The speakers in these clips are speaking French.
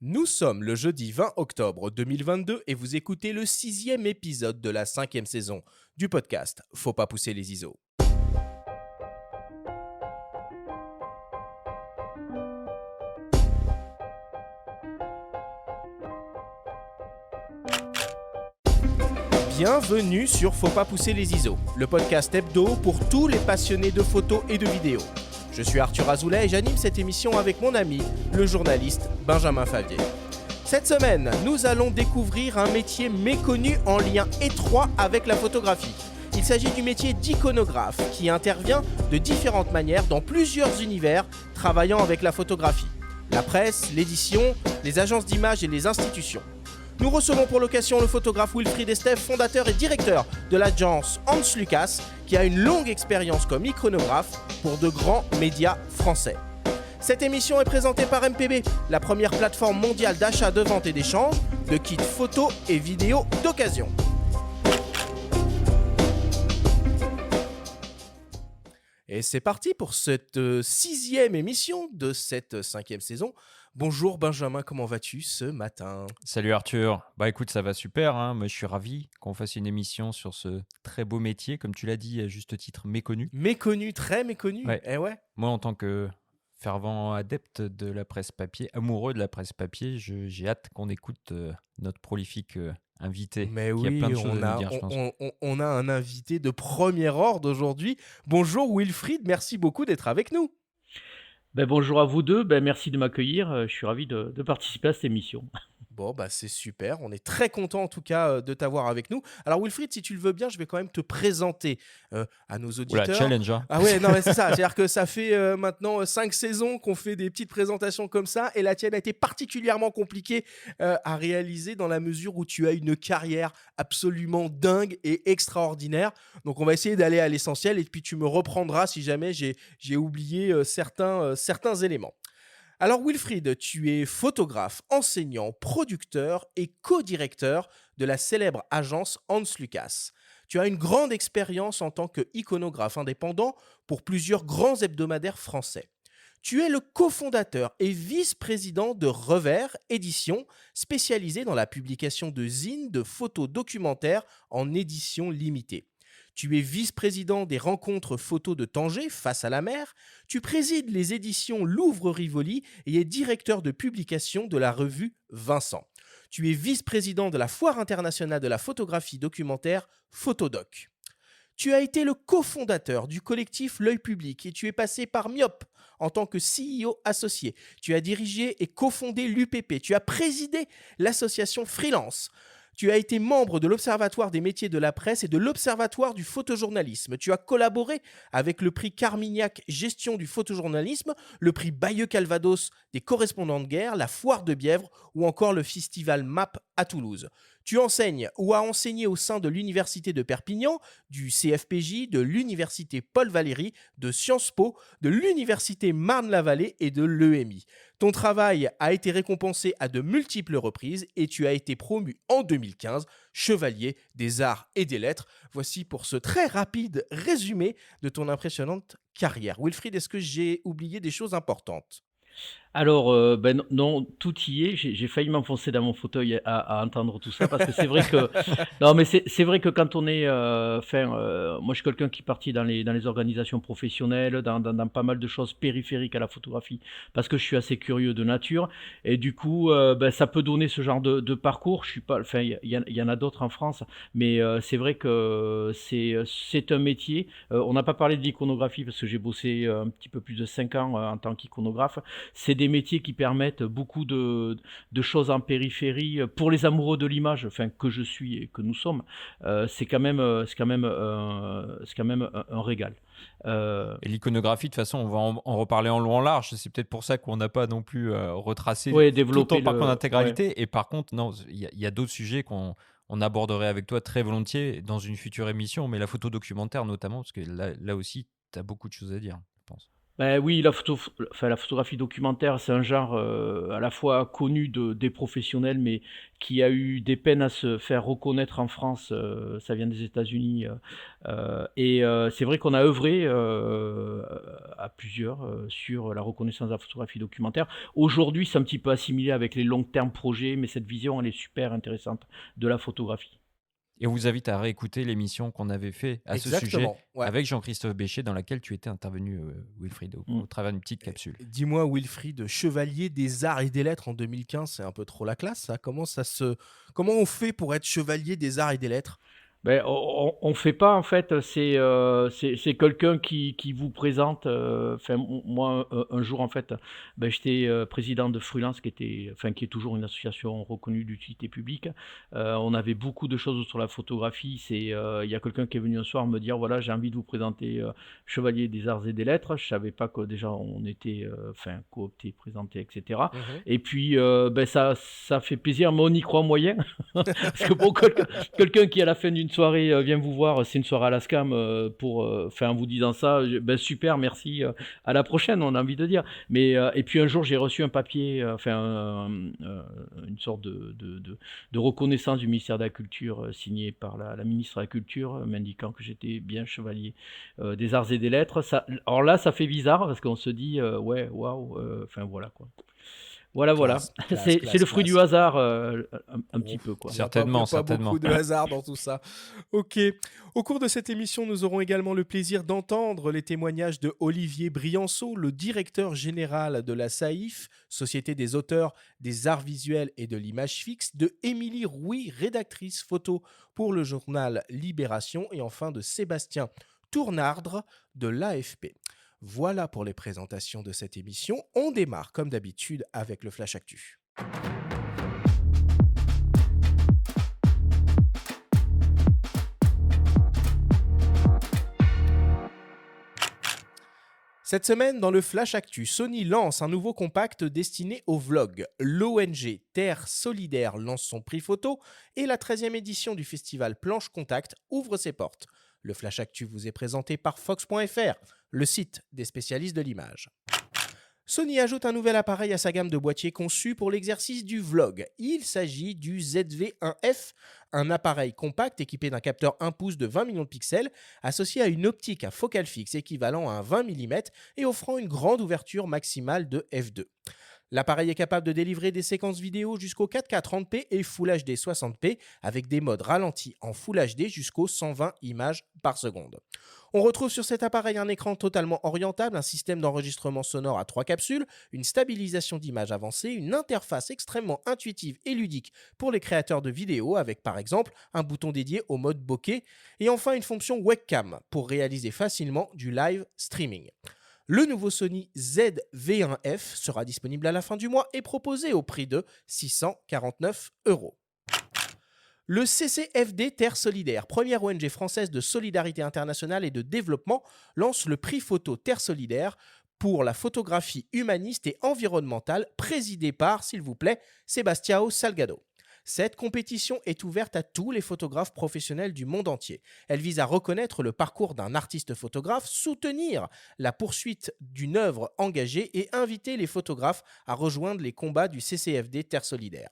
Nous sommes le jeudi 20 octobre 2022 et vous écoutez le 6e épisode de la 5e saison du podcast Faut pas pousser les ISO. Bienvenue sur Faut pas pousser les ISO, le podcast hebdo pour tous les passionnés de photos et de vidéos. Je suis Arthur Azoulay et j'anime cette émission avec mon ami, le journaliste Benjamin Favier. Cette semaine, nous allons découvrir un métier méconnu en lien étroit avec la photographie. Il s'agit du métier d'iconographe qui intervient de différentes manières dans plusieurs univers travaillant avec la photographie. La presse, l'édition, les agences d'images et les institutions. Nous recevons pour l'occasion le photographe Wilfried Estève, fondateur et directeur de l'agence Hans Lucas, qui a une longue expérience comme iconographe pour de grands médias français. Cette émission est présentée par MPB, la première plateforme mondiale d'achat, de vente et d'échange de kits photos et vidéos d'occasion. Et c'est parti pour cette 6e émission de cette 5e saison. Bonjour Benjamin, comment vas-tu ce matin ? Salut Arthur, écoute, ça va super, hein. Moi je suis ravi qu'on fasse une émission sur ce très beau métier, comme tu l'as dit à juste titre, méconnu. Méconnu, très méconnu, Ouais. ouais. Moi en tant que fervent adepte de la presse papier, amoureux de la presse papier, j'ai hâte qu'on écoute notre prolifique invité, Mais qui a oui, plein de choses on à nous a, dire, je pense. on a un invité de premier ordre aujourd'hui. Bonjour Wilfried, merci beaucoup d'être avec nous. Bonjour à vous deux, merci de m'accueillir, je suis ravi de participer à cette émission. Bon, c'est super. On est très content en tout cas de t'avoir avec nous. Alors Wilfried, si tu le veux bien, je vais quand même te présenter à nos Oula, auditeurs. challenge, hein. Ah ouais, non, mais c'est ça. C'est-à-dire que ça fait maintenant 5 saisons qu'on fait des petites présentations comme ça et la tienne a été particulièrement compliquée à réaliser dans la mesure où tu as une carrière absolument dingue et extraordinaire. Donc on va essayer d'aller à l'essentiel et puis tu me reprendras si jamais j'ai oublié certains éléments. Alors Wilfried, tu es photographe, enseignant, producteur et co-directeur de la célèbre agence Hans Lucas. Tu as une grande expérience en tant qu'iconographe indépendant pour plusieurs grands hebdomadaires français. Tu es le cofondateur et vice-président de Revers Édition, spécialisé dans la publication de zines de photos documentaires en édition limitée. Tu es vice-président des rencontres photos de Tanger, face à la mer. Tu présides les éditions Louvre-Rivoli et es directeur de publication de la revue Vincent. Tu es vice-président de la Foire internationale de la photographie documentaire Photodoc. Tu as été le cofondateur du collectif L'Œil Public et tu es passé par Myop en tant que CEO associé. Tu as dirigé et cofondé l'UPP. Tu as présidé l'association Freelance. Tu as été membre de l'Observatoire des métiers de la presse et de l'Observatoire du photojournalisme. Tu as collaboré avec le prix Carmignac Gestion du photojournalisme, le prix Bayeux-Calvados des correspondants de guerre, la Foire de Bièvre ou encore le festival MAP à Toulouse. Tu enseignes ou as enseigné au sein de l'Université de Perpignan, du CFPJ, de l'Université Paul Valéry, de Sciences Po, de l'Université Marne-la-Vallée et de l'EMI. Ton travail a été récompensé à de multiples reprises et tu as été promu en 2015 chevalier des arts et des lettres. Voici pour ce très rapide résumé de ton impressionnante carrière. Wilfried, est-ce que j'ai oublié des choses importantes ? Alors, non, tout y est. J'ai failli m'enfoncer dans mon fauteuil à entendre tout ça parce que c'est vrai que non, mais c'est vrai que quand on est, moi je suis quelqu'un qui est parti dans les organisations professionnelles, dans pas mal de choses périphériques à la photographie parce que je suis assez curieux de nature et du coup, ça peut donner ce genre de parcours. Je suis pas, enfin, il y en a d'autres en France, mais c'est vrai que c'est un métier. On n'a pas parlé de l'iconographie parce que j'ai bossé un petit peu plus de 5 ans en tant qu'iconographe. C'est des métiers qui permettent beaucoup de choses en périphérie pour les amoureux de l'image, enfin que je suis et que nous sommes. C'est quand même un régal. Et l'iconographie, de toute façon, on va en reparler en long en large. C'est peut-être pour ça qu'on n'a pas non plus retracé Ouais, tout développer ton parcours ouais. d'intégralité. Et par contre, non, il y a d'autres sujets qu'on aborderait avec toi très volontiers dans une future émission, mais la photo documentaire notamment, parce que là aussi, tu as beaucoup de choses à dire, je pense. Ben oui, la photographie documentaire, c'est un genre, à la fois connu des professionnels, mais qui a eu des peines à se faire reconnaître en France, ça vient des États-Unis, c'est vrai qu'on a œuvré, à plusieurs, sur la reconnaissance de la photographie documentaire. Aujourd'hui, c'est un petit peu assimilé avec les long term projets, mais cette vision, elle est super intéressante de la photographie. Et on vous invite à réécouter l'émission qu'on avait fait à ce sujet Exactement, ouais. avec Jean-Christophe Béchet, dans laquelle tu étais intervenu, Wilfried, Mmh. au travers d'une petite capsule. Dis-moi, Wilfried, chevalier des arts et des lettres en 2015, c'est un peu trop la classe, ça. Comment on fait pour être chevalier des arts et des lettres? Beh, on fait pas en fait, c'est quelqu'un qui vous présente, enfin moi, un jour en fait, j'étais, président de Freelance qui est toujours une association reconnue d'utilité publique. On avait beaucoup de choses sur la photographie. Il y a quelqu'un qui est venu un soir me dire: «Voilà, j'ai envie de vous présenter, chevalier des arts et des lettres». Je savais pas que déjà on était, coopté, présenté et cetera, Mmh. et puis, ça fait plaisir, mais on y croit moyen. Parce que bon, quelqu'un qui à la fin d'une soirée vient vous voir, c'est une soirée à la Scam, en vous disant ça, ben super, merci, à la prochaine, on a envie de dire. Mais et puis un jour, j'ai reçu un papier, une sorte de reconnaissance du ministère de la Culture, signé par la ministre de la Culture, m'indiquant que j'étais bien chevalier des arts et des lettres. Alors là, ça fait bizarre parce qu'on se dit, ouais, waouh, voilà quoi. Voilà, voilà. Classe, classe, C'est le classe, fruit classe. du hasard, un petit Bon, peu, quoi. il y a pas Certainement, beaucoup certainement. de hasard dans tout ça. OK. Au cours de cette émission, nous aurons également le plaisir d'entendre les témoignages de Olivier Brianceau, le directeur général de la SAIF, Société des auteurs des arts visuels et de l'image fixe, de Émilie Rouy, rédactrice photo pour le journal Libération, et enfin de Sébastien Tournardre de l'AFP. Voilà pour les présentations de cette émission. On démarre comme d'habitude avec le Flash Actu. Cette semaine, dans le Flash Actu, Sony lance un nouveau compact destiné au vlog. L'ONG Terre Solidaire lance son prix photo et la 13e édition du festival Planche Contact ouvre ses portes. Le Flash Actu vous est présenté par Fox.fr, le site des spécialistes de l'image. Sony ajoute un nouvel appareil à sa gamme de boîtiers conçu pour l'exercice du vlog. Il s'agit du ZV-1F, un appareil compact équipé d'un capteur 1 pouce de 20 millions de pixels, associé à une optique à focale fixe équivalent à un 20 mm et offrant une grande ouverture maximale de f2. L'appareil est capable de délivrer des séquences vidéo jusqu'au 4K 30p et Full HD 60p avec des modes ralentis en Full HD jusqu'aux 120 images par seconde. On retrouve sur cet appareil un écran totalement orientable, un système d'enregistrement sonore à 3 capsules, une stabilisation d'image avancée, une interface extrêmement intuitive et ludique pour les créateurs de vidéos avec par exemple un bouton dédié au mode bokeh et enfin une fonction webcam pour réaliser facilement du live streaming. Le nouveau Sony ZV-1F sera disponible à la fin du mois et proposé au prix de 649 €. Le CCFD Terre Solidaire, première ONG française de solidarité internationale et de développement, lance le prix photo Terre Solidaire pour la photographie humaniste et environnementale, présidé par, s'il vous plaît, Sebastião Salgado. Cette compétition est ouverte à tous les photographes professionnels du monde entier. Elle vise à reconnaître le parcours d'un artiste photographe, soutenir la poursuite d'une œuvre engagée et inviter les photographes à rejoindre les combats du CCFD Terre Solidaire.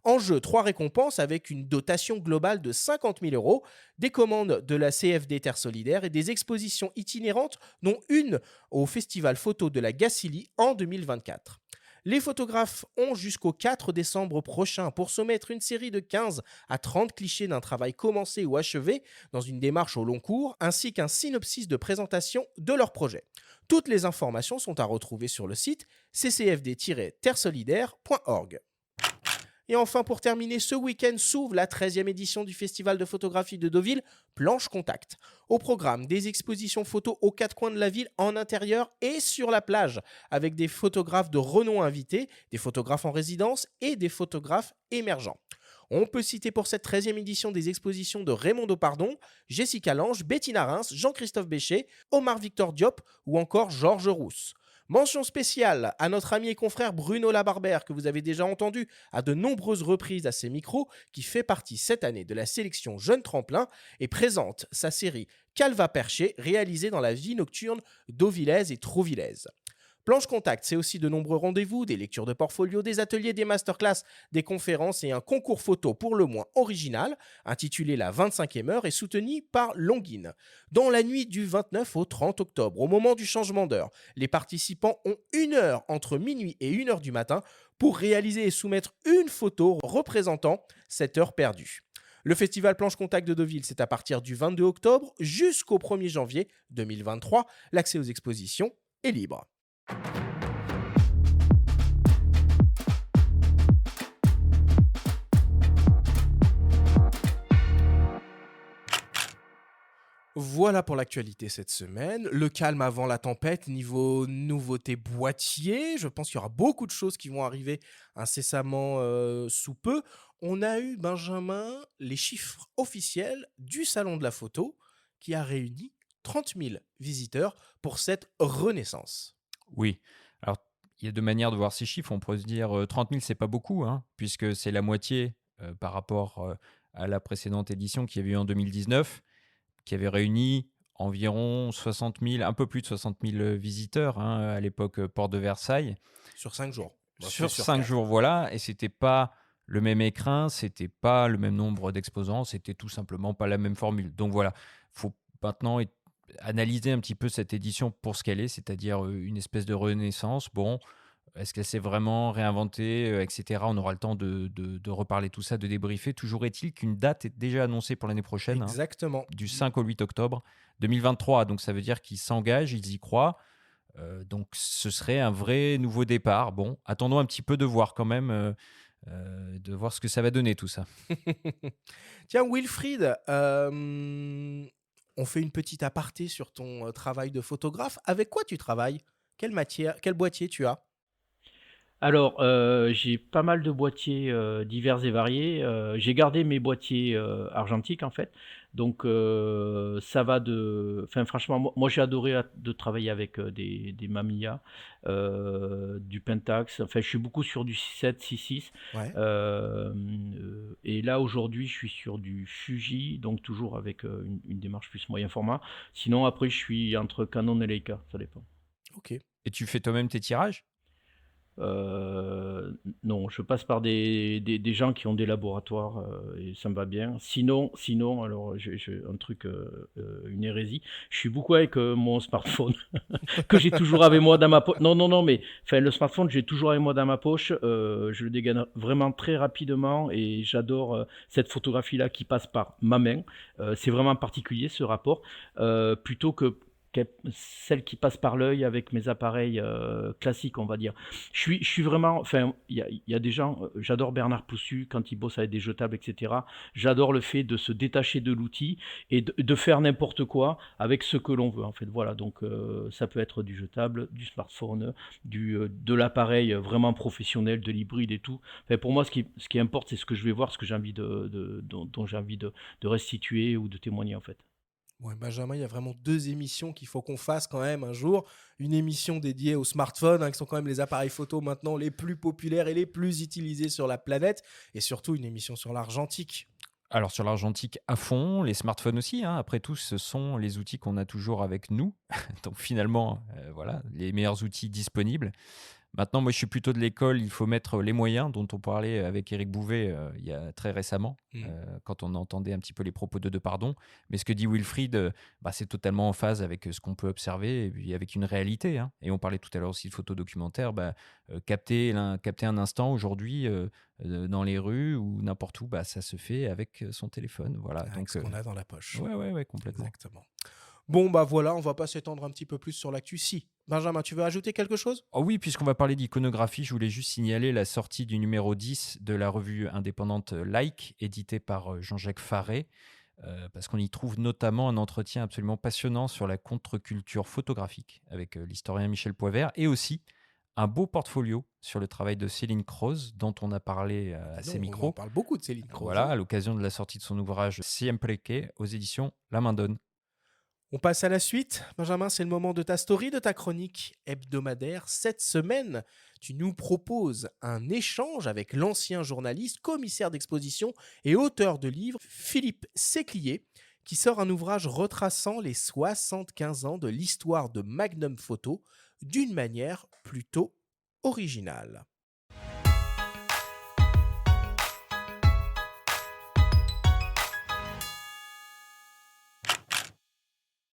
En jeu, 3 récompenses avec une dotation globale de 50 000 €, des commandes de la CFD Terre Solidaire et des expositions itinérantes, dont une au Festival Photo de la Gacilly en 2024. Les photographes ont jusqu'au 4 décembre prochain pour soumettre une série de 15 à 30 clichés d'un travail commencé ou achevé dans une démarche au long cours, ainsi qu'un synopsis de présentation de leur projet. Toutes les informations sont à retrouver sur le site ccfd-terresolidaire.org. Et enfin, pour terminer, ce week-end s'ouvre la 13e édition du Festival de photographie de Deauville, Planche Contact. Au programme, des expositions photos aux 4 coins de la ville, en intérieur et sur la plage, avec des photographes de renom invités, des photographes en résidence et des photographes émergents. On peut citer pour cette 13e édition des expositions de Raymond Depardon, Jessica Lange, Bettina Reims, Jean-Christophe Béchet, Omar Victor Diop ou encore Georges Rousse. Mention spéciale à notre ami et confrère Bruno Labarbère, que vous avez déjà entendu à de nombreuses reprises à ses micros, qui fait partie cette année de la sélection Jeune Tremplin et présente sa série Calva Perché, réalisée dans la vie nocturne d'Auvillaise et Trouvillez. Planche Contact, c'est aussi de nombreux rendez-vous, des lectures de portfolio, des ateliers, des masterclass, des conférences et un concours photo pour le moins original, intitulé La 25e heure et soutenu par Longin. Dans la nuit du 29 au 30 octobre, au moment du changement d'heure, les participants ont 1 heure entre minuit et 1 heure du matin pour réaliser et soumettre une photo représentant cette heure perdue. Le festival Planche Contact de Deauville, c'est à partir du 22 octobre jusqu'au 1er janvier 2023. L'accès aux expositions est libre. Voilà pour l'actualité cette semaine. Le calme avant la tempête, niveau nouveauté boîtier. Je pense qu'il y aura beaucoup de choses qui vont arriver incessamment sous peu. On a eu, Benjamin, les chiffres officiels du Salon de la photo qui a réuni 30 000 visiteurs pour cette renaissance. Oui. Alors, il y a deux manières de voir ces chiffres. On pourrait se dire 30 000, c'est pas beaucoup, hein, puisque c'est la moitié par rapport à la précédente édition qui avait eu en 2019, qui avait réuni environ 60 000, un peu plus de 60 000 visiteurs à l'époque Porte de Versailles. Sur 5 jours. Sur 5 jours, voilà. Et c'était pas le même écrin, c'était pas le même nombre d'exposants, c'était tout simplement pas la même formule. Donc voilà, il faut maintenant analyser un petit peu cette édition pour ce qu'elle est, c'est-à-dire une espèce de renaissance. Bon, est-ce qu'elle s'est vraiment réinventée, etc. On aura le temps de reparler tout ça, de débriefer. Toujours est-il qu'une date est déjà annoncée pour l'année prochaine, Exactement. du 5 au 8 octobre 2023. Donc ça veut dire qu'ils s'engagent, ils y croient. Donc ce serait un vrai nouveau départ. Bon, attendons un petit peu de voir quand même, de voir ce que ça va donner tout ça. Tiens, Wilfried, on fait une petite aparté sur ton travail de photographe. Avec quoi tu travailles? Quelle matière, quel boîtier tu as? Alors, j'ai pas mal de boîtiers, divers et variés. J'ai gardé mes boîtiers, argentiques, en fait. Donc, ça va de enfin, franchement, moi, j'ai adoré de travailler avec, des Mamiya, du Pentax. Enfin, je suis beaucoup sur du 6.7, 6.6. Ouais. Et là, aujourd'hui, je suis sur du Fuji, donc toujours avec, une démarche plus moyen format. Sinon, après, je suis entre Canon et Leica, ça dépend. Ok. Et tu fais toi-même tes tirages? Non, je passe par des gens qui ont des laboratoires, et ça me va bien. Sinon, alors j'ai un truc, une hérésie. Je suis beaucoup avec mon smartphone que j'ai toujours avec moi dans ma poche. Non, non, non, mais enfin le smartphone, j'ai toujours avec moi dans ma poche. Je le dégaine vraiment très rapidement et j'adore cette photographie-là qui passe par ma main. C'est vraiment particulier ce rapport, plutôt que celle qui passe par l'œil avec mes appareils classiques, on va dire. Je suis vraiment, enfin, il y a des gens, j'adore Bernard Poussu quand il bosse avec des jetables, etc. J'adore le fait de se détacher de l'outil et de faire n'importe quoi avec ce que l'on veut, en fait. Voilà, donc ça peut être du jetable, du smartphone, de l'appareil vraiment professionnel, de l'hybride et tout. Enfin, pour moi, ce qui importe, c'est ce que je vais voir, ce que j'ai envie dont j'ai envie de restituer ou de témoigner, en fait. Ouais, Benjamin, il y a vraiment 2 émissions qu'il faut qu'on fasse quand même un jour. Une émission dédiée aux smartphones, qui sont quand même les appareils photo maintenant les plus populaires et les plus utilisés sur la planète. Et surtout une émission sur l'argentique. Alors sur l'argentique à fond, les smartphones aussi, après tout, ce sont les outils qu'on a toujours avec nous. Donc finalement, voilà, les meilleurs outils disponibles. Maintenant, moi, je suis plutôt de l'école, il faut mettre les moyens dont on parlait avec Éric Bouvet il y a très récemment, quand on entendait un petit peu les propos de Pardon. Mais ce que dit Wilfried, c'est totalement en phase avec ce qu'on peut observer et puis avec une réalité. Et on parlait tout à l'heure aussi de photos documentaires. Capter un instant aujourd'hui dans les rues ou n'importe où, ça se fait avec son téléphone. Voilà. Avec Donc, ce qu'on a dans la poche. ouais, complètement. Exactement. Bon, voilà, on va pas s'étendre un petit peu plus sur l'actu. Si. Benjamin, tu veux ajouter quelque chose? Oh oui, puisqu'on va parler d'iconographie, je voulais juste signaler la sortie du numéro 10 de la revue indépendante Like, éditée par Jean-Jacques Faré, parce qu'on y trouve notamment un entretien absolument passionnant sur la contre-culture photographique avec l'historien Michel Poivert, et aussi un beau portfolio sur le travail de Céline Croze, dont on a parlé à ces On en micros. parle beaucoup de Céline Croze. Voilà, à l'occasion de la sortie de son ouvrage Siempre que aux éditions La Main Donne. On passe à la suite. Benjamin, c'est le moment de ta story, de ta chronique hebdomadaire. Cette semaine, tu nous proposes un échange avec l'ancien journaliste, commissaire d'exposition et auteur de livres, Philippe Séclier, qui sort un ouvrage retraçant les 75 ans de l'histoire de Magnum Photo d'une manière plutôt originale.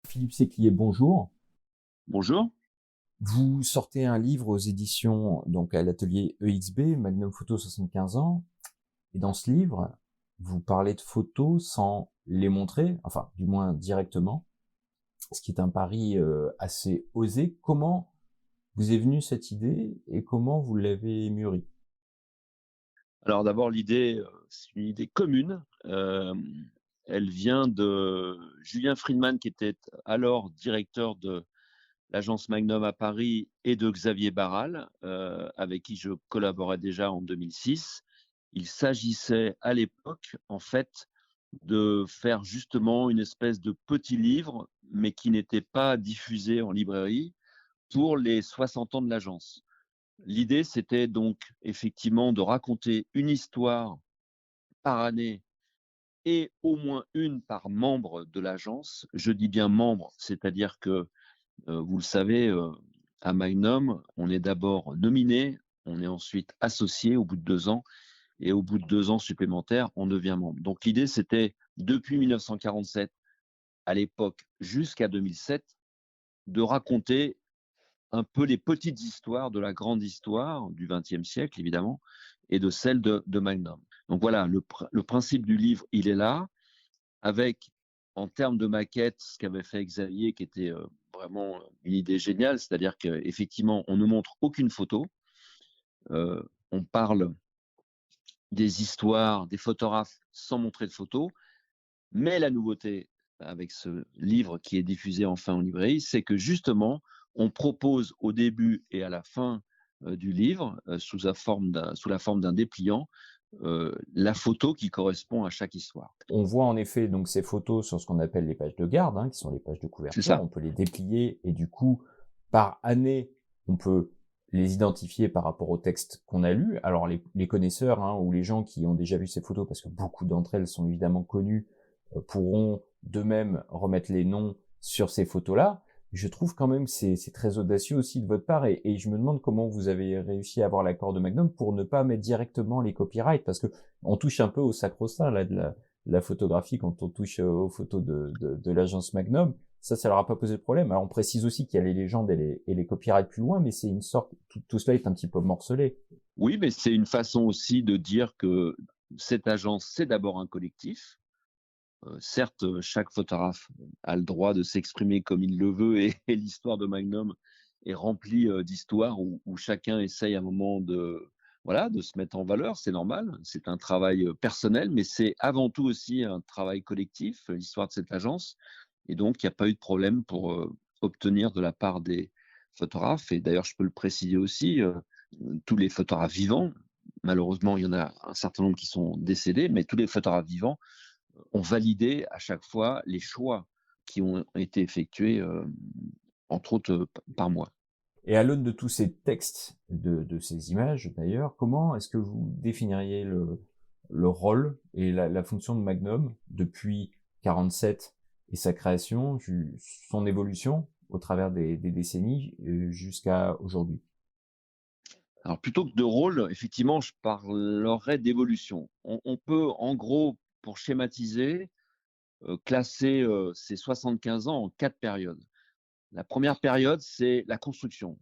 Philippe Séclier, bonjour. Bonjour. Vous sortez un livre aux éditions, donc à l'atelier EXB, Magnum Photo 75 ans. Et dans ce livre, vous parlez de photos sans les montrer, enfin, du moins directement, ce qui est un pari assez osé. Comment vous est venue cette idée et comment vous l'avez mûrie? Alors d'abord, l'idée, c'est une idée commune. Elle vient de Julien Friedman, qui était alors directeur de l'agence Magnum à Paris, et de Xavier Barral, avec qui je collaborais déjà en 2006. Il s'agissait à l'époque, en fait, de faire justement une espèce de petit livre, mais qui n'était pas diffusé en librairie, pour les 60 ans de l'agence. L'idée, c'était donc effectivement de raconter une histoire par année et au moins une par membre de l'agence. Je dis bien membre, c'est-à-dire que, vous le savez, à Magnum, on est d'abord nominé, on est ensuite associé au bout de 2 ans et au bout de 2 ans supplémentaires, on devient membre. Donc l'idée, c'était depuis 1947, à l'époque, jusqu'à 2007, de raconter un peu les petites histoires de la grande histoire du XXe siècle, évidemment, et de celle de Magnum. Donc voilà, le principe du livre, il est là, avec, en termes de maquette, ce qu'avait fait Xavier, qui était vraiment une idée géniale, c'est-à-dire qu'effectivement, on ne montre aucune photo, on parle des histoires, des photographes sans montrer de photos, mais la nouveauté avec ce livre qui est diffusé enfin en librairie, c'est que justement, on propose au début et à la fin du livre, sous la forme d'un dépliant, la photo qui correspond à chaque histoire. On voit en effet donc ces photos sur ce qu'on appelle les pages de garde, hein, qui sont les pages de C'est couverture. ça. On peut les déplier et du coup, par année, on peut les identifier par rapport au texte qu'on a lu. Alors les connaisseurs, hein, ou les gens qui ont déjà vu ces photos, parce que beaucoup d'entre elles sont évidemment connues, pourront d'eux-mêmes remettre les noms sur ces photos-là. Je trouve quand même que c'est très audacieux aussi de votre part, et je me demande comment vous avez réussi à avoir l'accord de Magnum pour ne pas mettre directement les copyrights, parce que on touche un peu au sacro-saint là de la photographie quand on touche aux photos de l'agence Magnum. Ça leur a pas posé de problème. Alors on précise aussi qu'il y a les légendes et les copyrights plus loin, mais c'est une sorte, tout cela est un petit peu morcelé. Oui, mais c'est une façon aussi de dire que cette agence, c'est d'abord un collectif. Certes, chaque photographe a le droit de s'exprimer comme il le veut, et l'histoire de Magnum est remplie d'histoires où chacun essaye à un moment voilà, de se mettre en valeur, c'est normal. C'est un travail personnel, mais c'est avant tout aussi un travail collectif, l'histoire de cette agence. Et donc, il n'y a pas eu de problème pour obtenir de la part des photographes. Et d'ailleurs, je peux le préciser aussi, tous les photographes vivants, malheureusement, il y en a un certain nombre qui sont décédés, mais tous les photographes vivants ont validé à chaque fois les choix qui ont été effectués, entre autres, par moi. Et à l'aune de tous ces textes, de ces images d'ailleurs, comment est-ce que vous définiriez le rôle et la fonction de Magnum depuis 47 et sa création, son évolution au travers des décennies jusqu'à aujourd'hui? Alors plutôt que de rôle, effectivement, je parlerais d'évolution. On peut, en gros, pour schématiser, classer, ces 75 ans en 4 périodes. La première période, c'est la construction,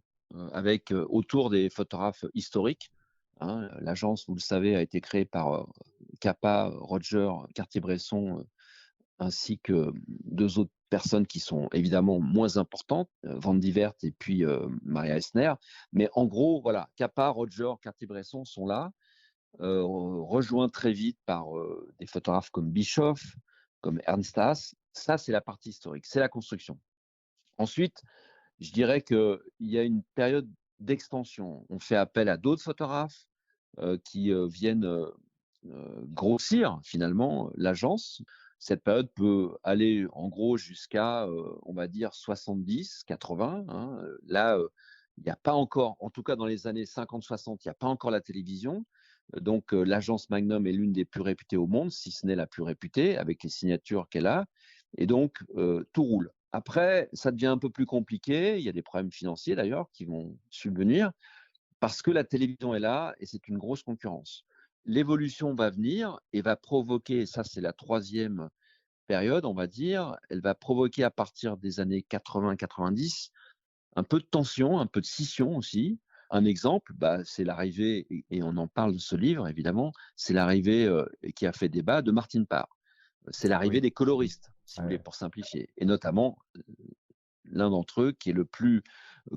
avec, autour des photographes historiques, hein. L'agence, vous le savez, a été créée par, Capa, Roger Cartier-Bresson, ainsi que 2 autres personnes qui sont évidemment moins importantes, Van Divert et puis, Maria Essner. Mais en gros, voilà, Capa, Roger, Cartier-Bresson sont là, rejoints très vite par, des photographes comme Bischoff, comme Ernst Haas. Ça, c'est la partie historique, c'est la construction. Ensuite, je dirais qu'il y a une période d'extension. On fait appel à d'autres photographes, qui, viennent, grossir finalement l'agence. Cette période peut aller en gros jusqu'à, on va dire 70-80, hein. Là, il n'y a pas encore, en tout cas dans les années 50-60, il n'y a pas encore la télévision. Donc, l'agence Magnum est l'une des plus réputées au monde, si ce n'est la plus réputée, avec les signatures qu'elle a. Et donc, tout roule. Après, ça devient un peu plus compliqué. Il y a des problèmes financiers d'ailleurs qui vont subvenir parce que la télévision est là et c'est une grosse concurrence. L'évolution va venir et va provoquer, et ça c'est la troisième période, on va dire, elle va provoquer à partir des années 80-90 un peu de tension, un peu de scission aussi. Un exemple, bah, c'est l'arrivée, et on en parle de ce livre évidemment, c'est l'arrivée qui a fait débat de Martine Parr. C'est Ah l'arrivée oui. des coloristes, si vous voulez, Ouais. pour simplifier. Et notamment, l'un d'entre eux qui est le plus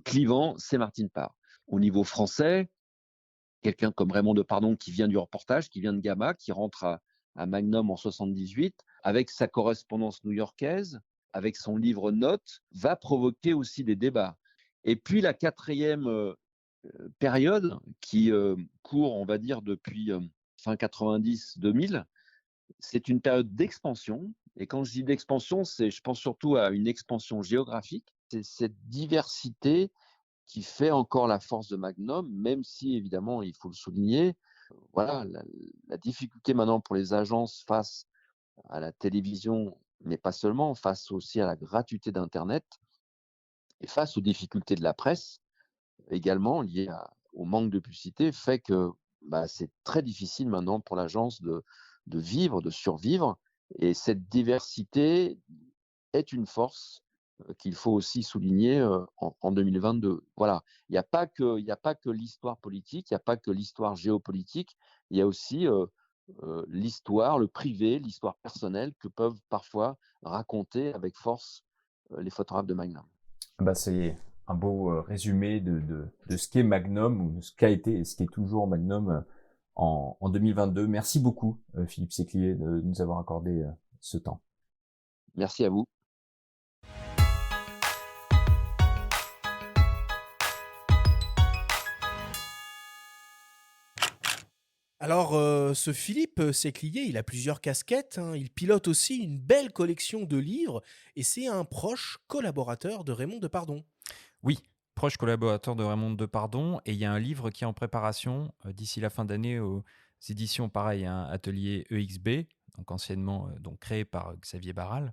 clivant, c'est Martine Parr. Au niveau français, quelqu'un comme Raymond Depardon qui vient du reportage, qui vient de Gamma, qui rentre à Magnum en 78, avec sa correspondance new-yorkaise, avec son livre Notes, va provoquer aussi des débats. Et puis la quatrième période qui court, on va dire, depuis fin 90-2000, c'est une période d'expansion. Et quand je dis d'expansion, je pense surtout à une expansion géographique. C'est cette diversité qui fait encore la force de Magnum, même si évidemment, il faut le souligner, voilà, la difficulté maintenant pour les agences face à la télévision, mais pas seulement, face aussi à la gratuité d'Internet et face aux difficultés de la presse, également liées au manque de publicité, fait que bah, c'est très difficile maintenant pour l'agence de vivre, de survivre. Et cette diversité est une force qu'il faut aussi souligner en 2022. Voilà, il n'y a pas que l'histoire politique, il n'y a pas que l'histoire géopolitique, il y a aussi l'histoire, le privé, l'histoire personnelle que peuvent parfois raconter avec force les photographes de Magnum. Bah, c'est un beau résumé de ce qu'est Magnum, ou de ce qu'a été et ce qui est toujours Magnum en 2022. Merci beaucoup, Philippe Séclier, de nous avoir accordé ce temps. Merci à vous. Alors, ce Philippe Séclier, il a plusieurs casquettes, hein. Il pilote aussi une belle collection de livres et c'est un proche collaborateur de Raymond Depardon. Oui, proche collaborateur de Raymond Depardon, et il y a un livre qui est en préparation d'ici la fin d'année aux éditions, pareil, hein, Atelier EXB, donc anciennement donc créé par Xavier Barral.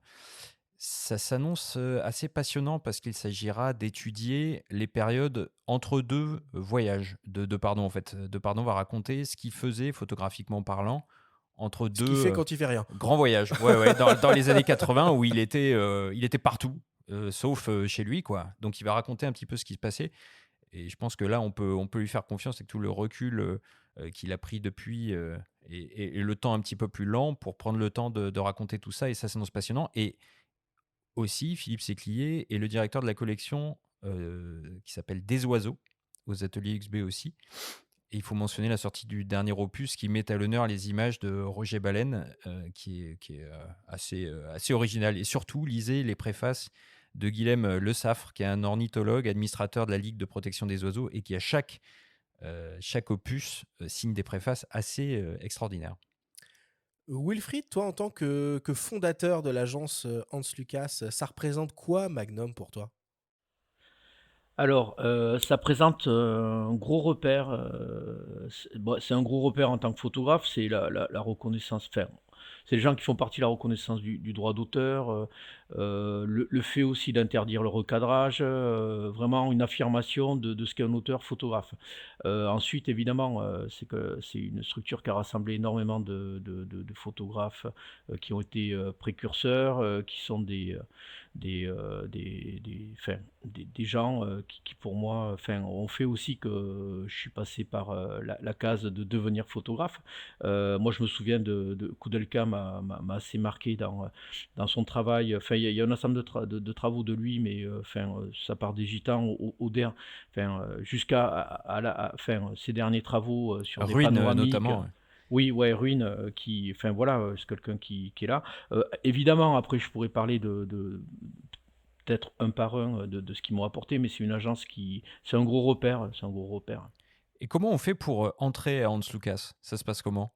Ça s'annonce assez passionnant parce qu'il s'agira d'étudier les périodes entre deux voyages de Depardon. En fait, Depardon va raconter ce qu'il faisait photographiquement parlant entre Ce qu'il fait deux quand il fait rien. grands voyages. Ouais, ouais, dans les années 80 où il était partout, sauf chez lui, quoi. Donc il va raconter un petit peu ce qui se passait. Et je pense que là, on peut lui faire confiance avec tout le recul qu'il a pris depuis et le temps un petit peu plus lent pour prendre le temps de raconter tout ça. Et ça s'annonce passionnant. Et aussi, Philippe Séclier est le directeur de la collection qui s'appelle Des Oiseaux, aux ateliers XB aussi. Et il faut mentionner la sortie du dernier opus qui met à l'honneur les images de Roger Baleine, qui est assez original. Et surtout, lisez les préfaces de Guilhem Le Saffre, qui est un ornithologue, administrateur de la Ligue de protection des oiseaux, et qui, à chaque opus, signe des préfaces assez extraordinaires. Wilfried, toi, en tant que fondateur de l'agence Hans Lucas, ça représente quoi Magnum pour toi? Alors, ça présente, un gros repère, c'est un gros repère en tant que photographe, c'est la reconnaissance, enfin, c'est les gens qui font partie de la reconnaissance du droit d'auteur, le fait aussi d'interdire le recadrage, vraiment une affirmation de ce qu'est un auteur photographe. Ensuite évidemment, c'est que c'est une structure qui a rassemblé énormément de photographes, qui ont été, précurseurs, qui sont des gens qui pour moi ont fait aussi que je suis passé par la case de devenir photographe. Moi je me souviens de Koudelka m'a assez marqué dans son travail. Enfin il y a un ensemble de travaux de lui, mais ça part des gitans au der, jusqu'à ses derniers travaux sur des Ruine panoramiques. notamment. Ouais. Oui, ouais, Ruine, c'est quelqu'un qui est là. Évidemment, après, je pourrais parler peut-être un par un de ce qu'ils m'ont apporté, mais c'est une agence c'est un gros repère, c'est un gros repère. Et comment on fait pour entrer à Hans Lucas? Ça se passe comment?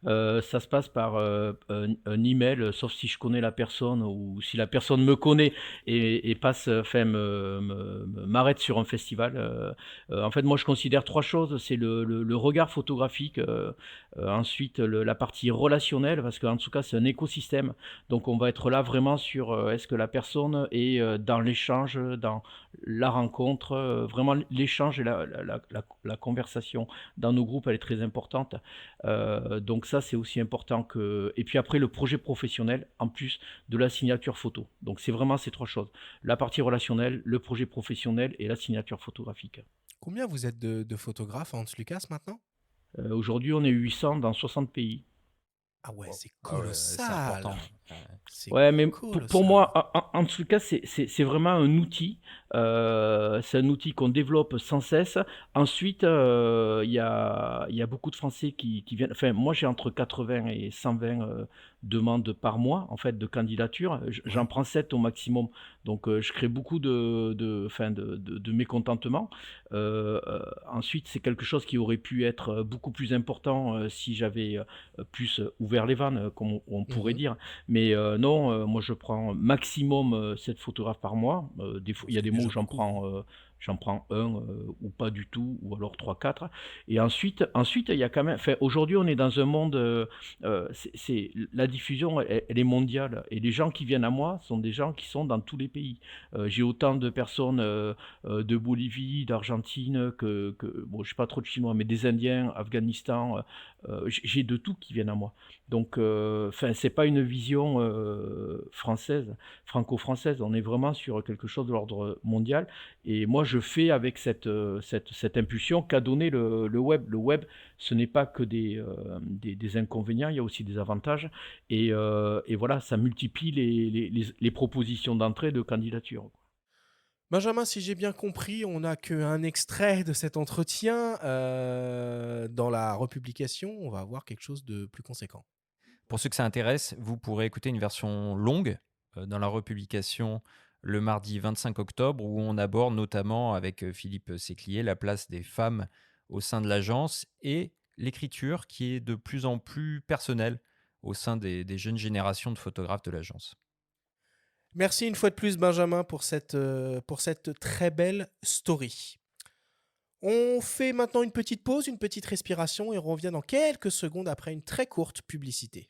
Ça se passe par, un email, sauf si je connais la personne ou si la personne me connaît et passe, enfin m'arrête sur un festival, en fait, moi, je considère 3 choses. C'est le regard photographique, ensuite la partie relationnelle parce qu'en tout cas, c'est un écosystème. Donc on va être là vraiment sur, est-ce que la personne est, dans l'échange, dans la rencontre, vraiment l'échange et la conversation dans nos groupes, elle est très importante. Donc ça, c'est aussi important que et puis après le projet professionnel, en plus de la signature photo. Donc c'est vraiment ces 3 choses. La partie relationnelle, le projet professionnel et la signature photographique. Combien vous êtes de photographes à Hans Lucas maintenant? Aujourd'hui, on est 800 dans 60 pays. Ah ouais, Wow. c'est Ah ouais, c'est colossal. important. C'est Ouais, mais pour colossal. moi, en tout cas, c'est vraiment un outil. C'est un outil qu'on développe sans cesse. Ensuite, il y a beaucoup de Français qui viennent. Enfin, moi, j'ai entre 80 et 120 demandes par mois, en fait, de candidature. J'en Ouais. prends 7 au maximum. Donc, je crée beaucoup enfin, de mécontentement. Ensuite, c'est quelque chose qui aurait pu être beaucoup plus important si j'avais plus ouvert les vannes, comme on pourrait Mhm. dire. Mais non, moi je prends maximum 7 photographes par mois. Bon, Il y a c'est des mois déjà où beaucoup. j'en prends un ou pas du tout, ou alors trois, quatre. Et ensuite, il y a quand même. Enfin, aujourd'hui, on est dans un monde. La diffusion, elle est mondiale. Et les gens qui viennent à moi sont des gens qui sont dans tous les pays. J'ai autant de personnes de Bolivie, d'Argentine, bon, je sais pas trop de chinois, mais des Indiens, Afghanistan. J'ai de tout qui viennent à moi. Donc, enfin, c'est pas une vision française, franco-française. On est vraiment sur quelque chose de l'ordre mondial. Et moi, je fais avec cette impulsion qu'a donné le web. Le web, ce n'est pas que des inconvénients, il y a aussi des avantages. Et voilà, ça multiplie les propositions d'entrée de candidature. Benjamin, si j'ai bien compris, on n'a qu'un extrait de cet entretien. Dans la republication, on va avoir quelque chose de plus conséquent. Pour ceux que ça intéresse, vous pourrez écouter une version longue dans la republication le mardi 25 octobre où on aborde notamment avec Philippe Séclier la place des femmes au sein de l'agence et l'écriture qui est de plus en plus personnelle au sein des jeunes générations de photographes de l'agence. Merci une fois de plus, Benjamin, pour cette très belle story. On fait maintenant une petite pause, une petite respiration et on revient dans quelques secondes après une très courte publicité.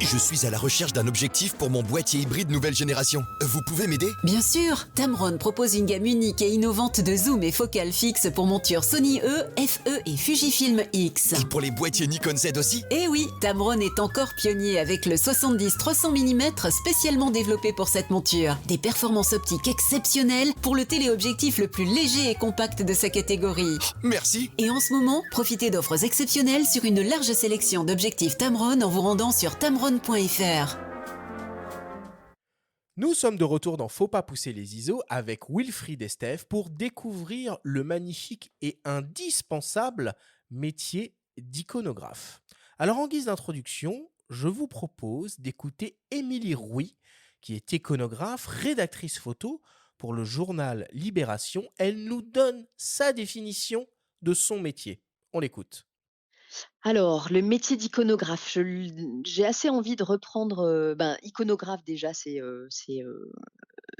Je suis à la recherche d'un objectif pour mon boîtier hybride nouvelle génération. Vous pouvez m'aider ? Bien sûr, Tamron propose une gamme unique et innovante de zoom et focale fixe pour montures Sony E, FE et Fujifilm X. Et pour les boîtiers Nikon Z aussi ? Eh oui, Tamron est encore pionnier avec le 70-300 mm spécialement développé pour cette monture. Des performances optiques exceptionnelles pour le téléobjectif le plus léger et compact de sa catégorie. Merci. Et en ce moment, profitez d'offres exceptionnelles sur une large sélection d'objectifs Tamron en vous rendant sur tamron.fr. Nous sommes de retour dans Faut pas pousser les ISO avec Wilfried et Steph pour découvrir le magnifique et indispensable métier d'iconographe. Alors en guise d'introduction, je vous propose d'écouter Émilie Rouy, qui est iconographe, rédactrice photo pour le journal Libération. Elle nous donne sa définition de son métier. On l'écoute. Alors, le métier d'iconographe, j'ai assez envie de reprendre, iconographe déjà,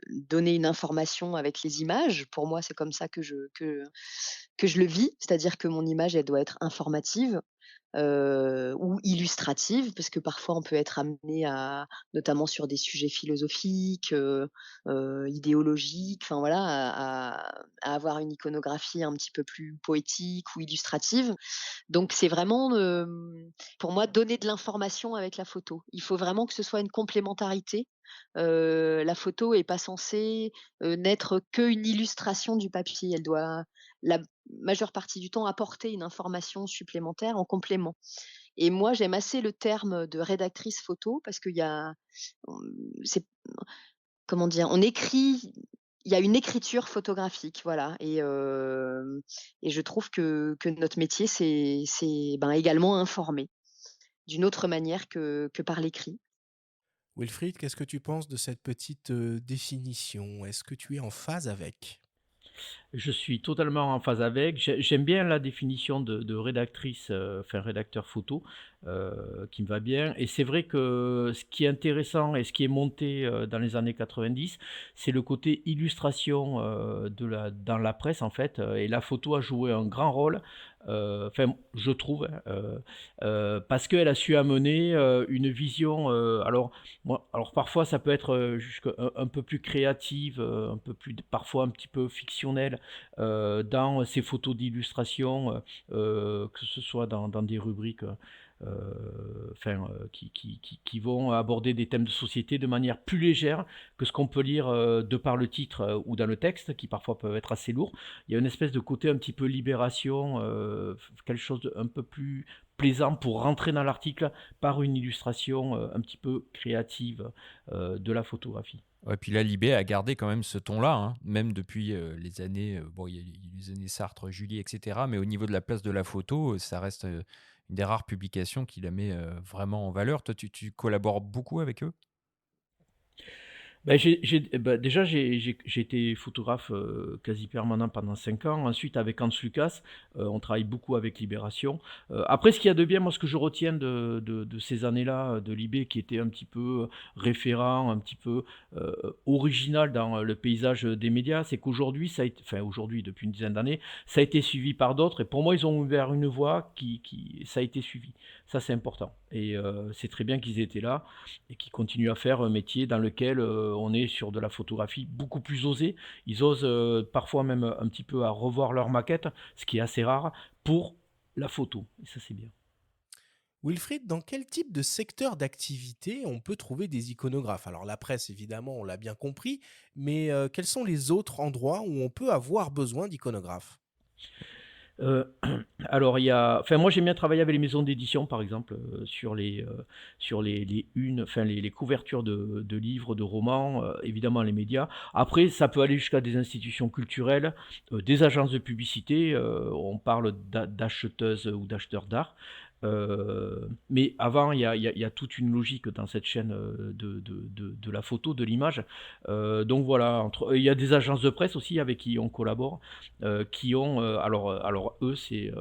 donner une information avec les images. Pour moi, c'est comme ça que je le vis, c'est-à-dire que mon image, elle doit être informative. Ou illustrative, parce que parfois on peut être amené à, notamment sur des sujets philosophiques, idéologiques, enfin voilà, à avoir une iconographie un petit peu plus poétique ou illustrative. Donc c'est vraiment, pour moi, donner de l'information avec la photo. Il faut vraiment que ce soit une complémentarité. La photo est pas censée, n'être qu'une illustration du papier. Elle doit, la majeure partie du temps, apporter une information supplémentaire en complément. Et moi, j'aime assez le terme de rédactrice photo parce qu'il y a, c'est, comment dire? On écrit, il y a une écriture photographique, voilà. Et je trouve que notre métier, ben, également informer d'une autre manière que par l'écrit. Wilfried, qu'est-ce que tu penses de cette petite définition? Est-ce que tu es en phase avec? Je suis totalement en phase avec. J'aime bien la définition de rédactrice, enfin rédacteur photo, qui me va bien. Et c'est vrai que ce qui est intéressant et ce qui est monté dans les années 90, c'est le côté illustration dans la presse en fait. Et la photo a joué un grand rôle, enfin je trouve, hein, parce qu'elle a su amener une vision. Alors parfois ça peut être un peu plus créative, un peu plus parfois un petit peu fictionnelle dans ces photos d'illustration, que ce soit dans des rubriques qui vont aborder des thèmes de société de manière plus légère que ce qu'on peut lire de par le titre ou dans le texte, qui parfois peuvent être assez lourds. Il y a une espèce de côté un petit peu libération, quelque chose d'un peu plus plaisant pour rentrer dans l'article par une illustration un petit peu créative de la photographie. Ouais, puis là, Libé a gardé quand même ce ton-là, hein, même depuis les années, bon, il y a les années Sartre, Julie, etc. Mais au niveau de la place de la photo, ça reste une des rares publications qui la met vraiment en valeur. Toi, tu collabores beaucoup avec eux? Bah, déjà, j'ai été photographe quasi permanent pendant 5 ans. Ensuite, avec Hans Lucas, on travaille beaucoup avec Libération. Après, ce qu'il y a de bien, moi, ce que je retiens de ces années-là, de Libé, qui était un petit peu référent, un petit peu original dans le paysage des médias, c'est qu'aujourd'hui, enfin aujourd'hui, depuis une dizaine d'années, ça a été suivi par d'autres. Et pour moi, ils ont ouvert une voie ça a été suivi. Ça, c'est important. Et c'est très bien qu'ils étaient là et qu'ils continuent à faire un métier dans lequel on est sur de la photographie beaucoup plus osée. Ils osent parfois même un petit peu à revoir leur maquette, ce qui est assez rare, pour la photo. Et ça, c'est bien. Wilfried, dans quel type de secteur d'activité on peut trouver des iconographes? Alors la presse, évidemment, on l'a bien compris, mais quels sont les autres endroits où on peut avoir besoin d'iconographes? Euh, alors, enfin, moi j'aime bien travailler avec les maisons d'édition, par exemple, sur les unes, enfin les couvertures de livres, de romans, évidemment les médias. Après, ça peut aller jusqu'à des institutions culturelles, des agences de publicité. On parle d'acheteuses ou d'acheteurs d'art. Mais avant, il y a toute une logique dans cette chaîne de la photo, de l'image. Donc voilà, il y a des agences de presse aussi avec qui on collabore, qui ont, alors eux, c'est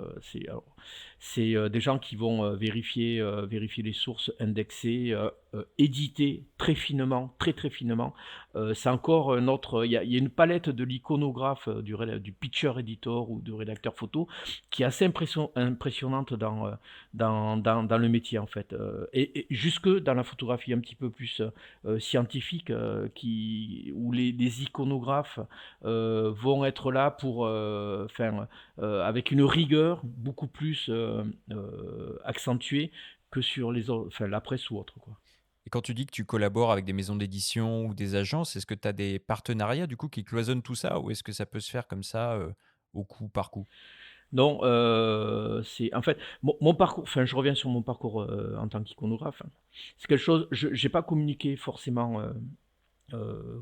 des gens qui vont vérifier les sources, indexer, éditer très finement, très très finement. C'est encore il y a une palette de l'iconographe, du pitcher editor ou de rédacteur photo qui est assez impressionnante dans le métier en fait. Et jusque dans la photographie un petit peu plus scientifique, où les iconographes vont être là pour avec une rigueur beaucoup plus accentuée que sur la presse ou autre, quoi. Et quand tu dis que tu collabores avec des maisons d'édition ou des agences, est-ce que tu as des partenariats du coup qui cloisonnent tout ça ou est-ce que ça peut se faire comme ça au coup par coup? Non, c'est en fait mon parcours, enfin je reviens sur mon parcours en tant qu'iconographe, hein. C'est quelque chose, je n'ai pas communiqué forcément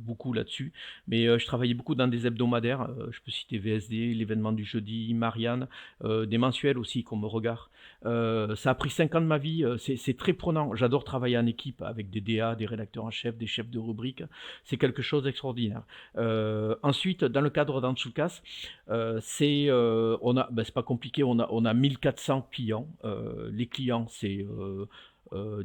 beaucoup là-dessus. Mais je travaillais beaucoup dans des hebdomadaires. Je peux citer VSD, l'événement du jeudi, Marianne, des mensuels aussi comme Regard. Ça a pris 5 ans de ma vie. C'est très prenant. J'adore travailler en équipe avec des DA, des rédacteurs en chef, des chefs de rubrique. C'est quelque chose d'extraordinaire. Ensuite, dans le cadre d'Antsukas, c'est pas compliqué. On a 1400 clients. Les clients, c'est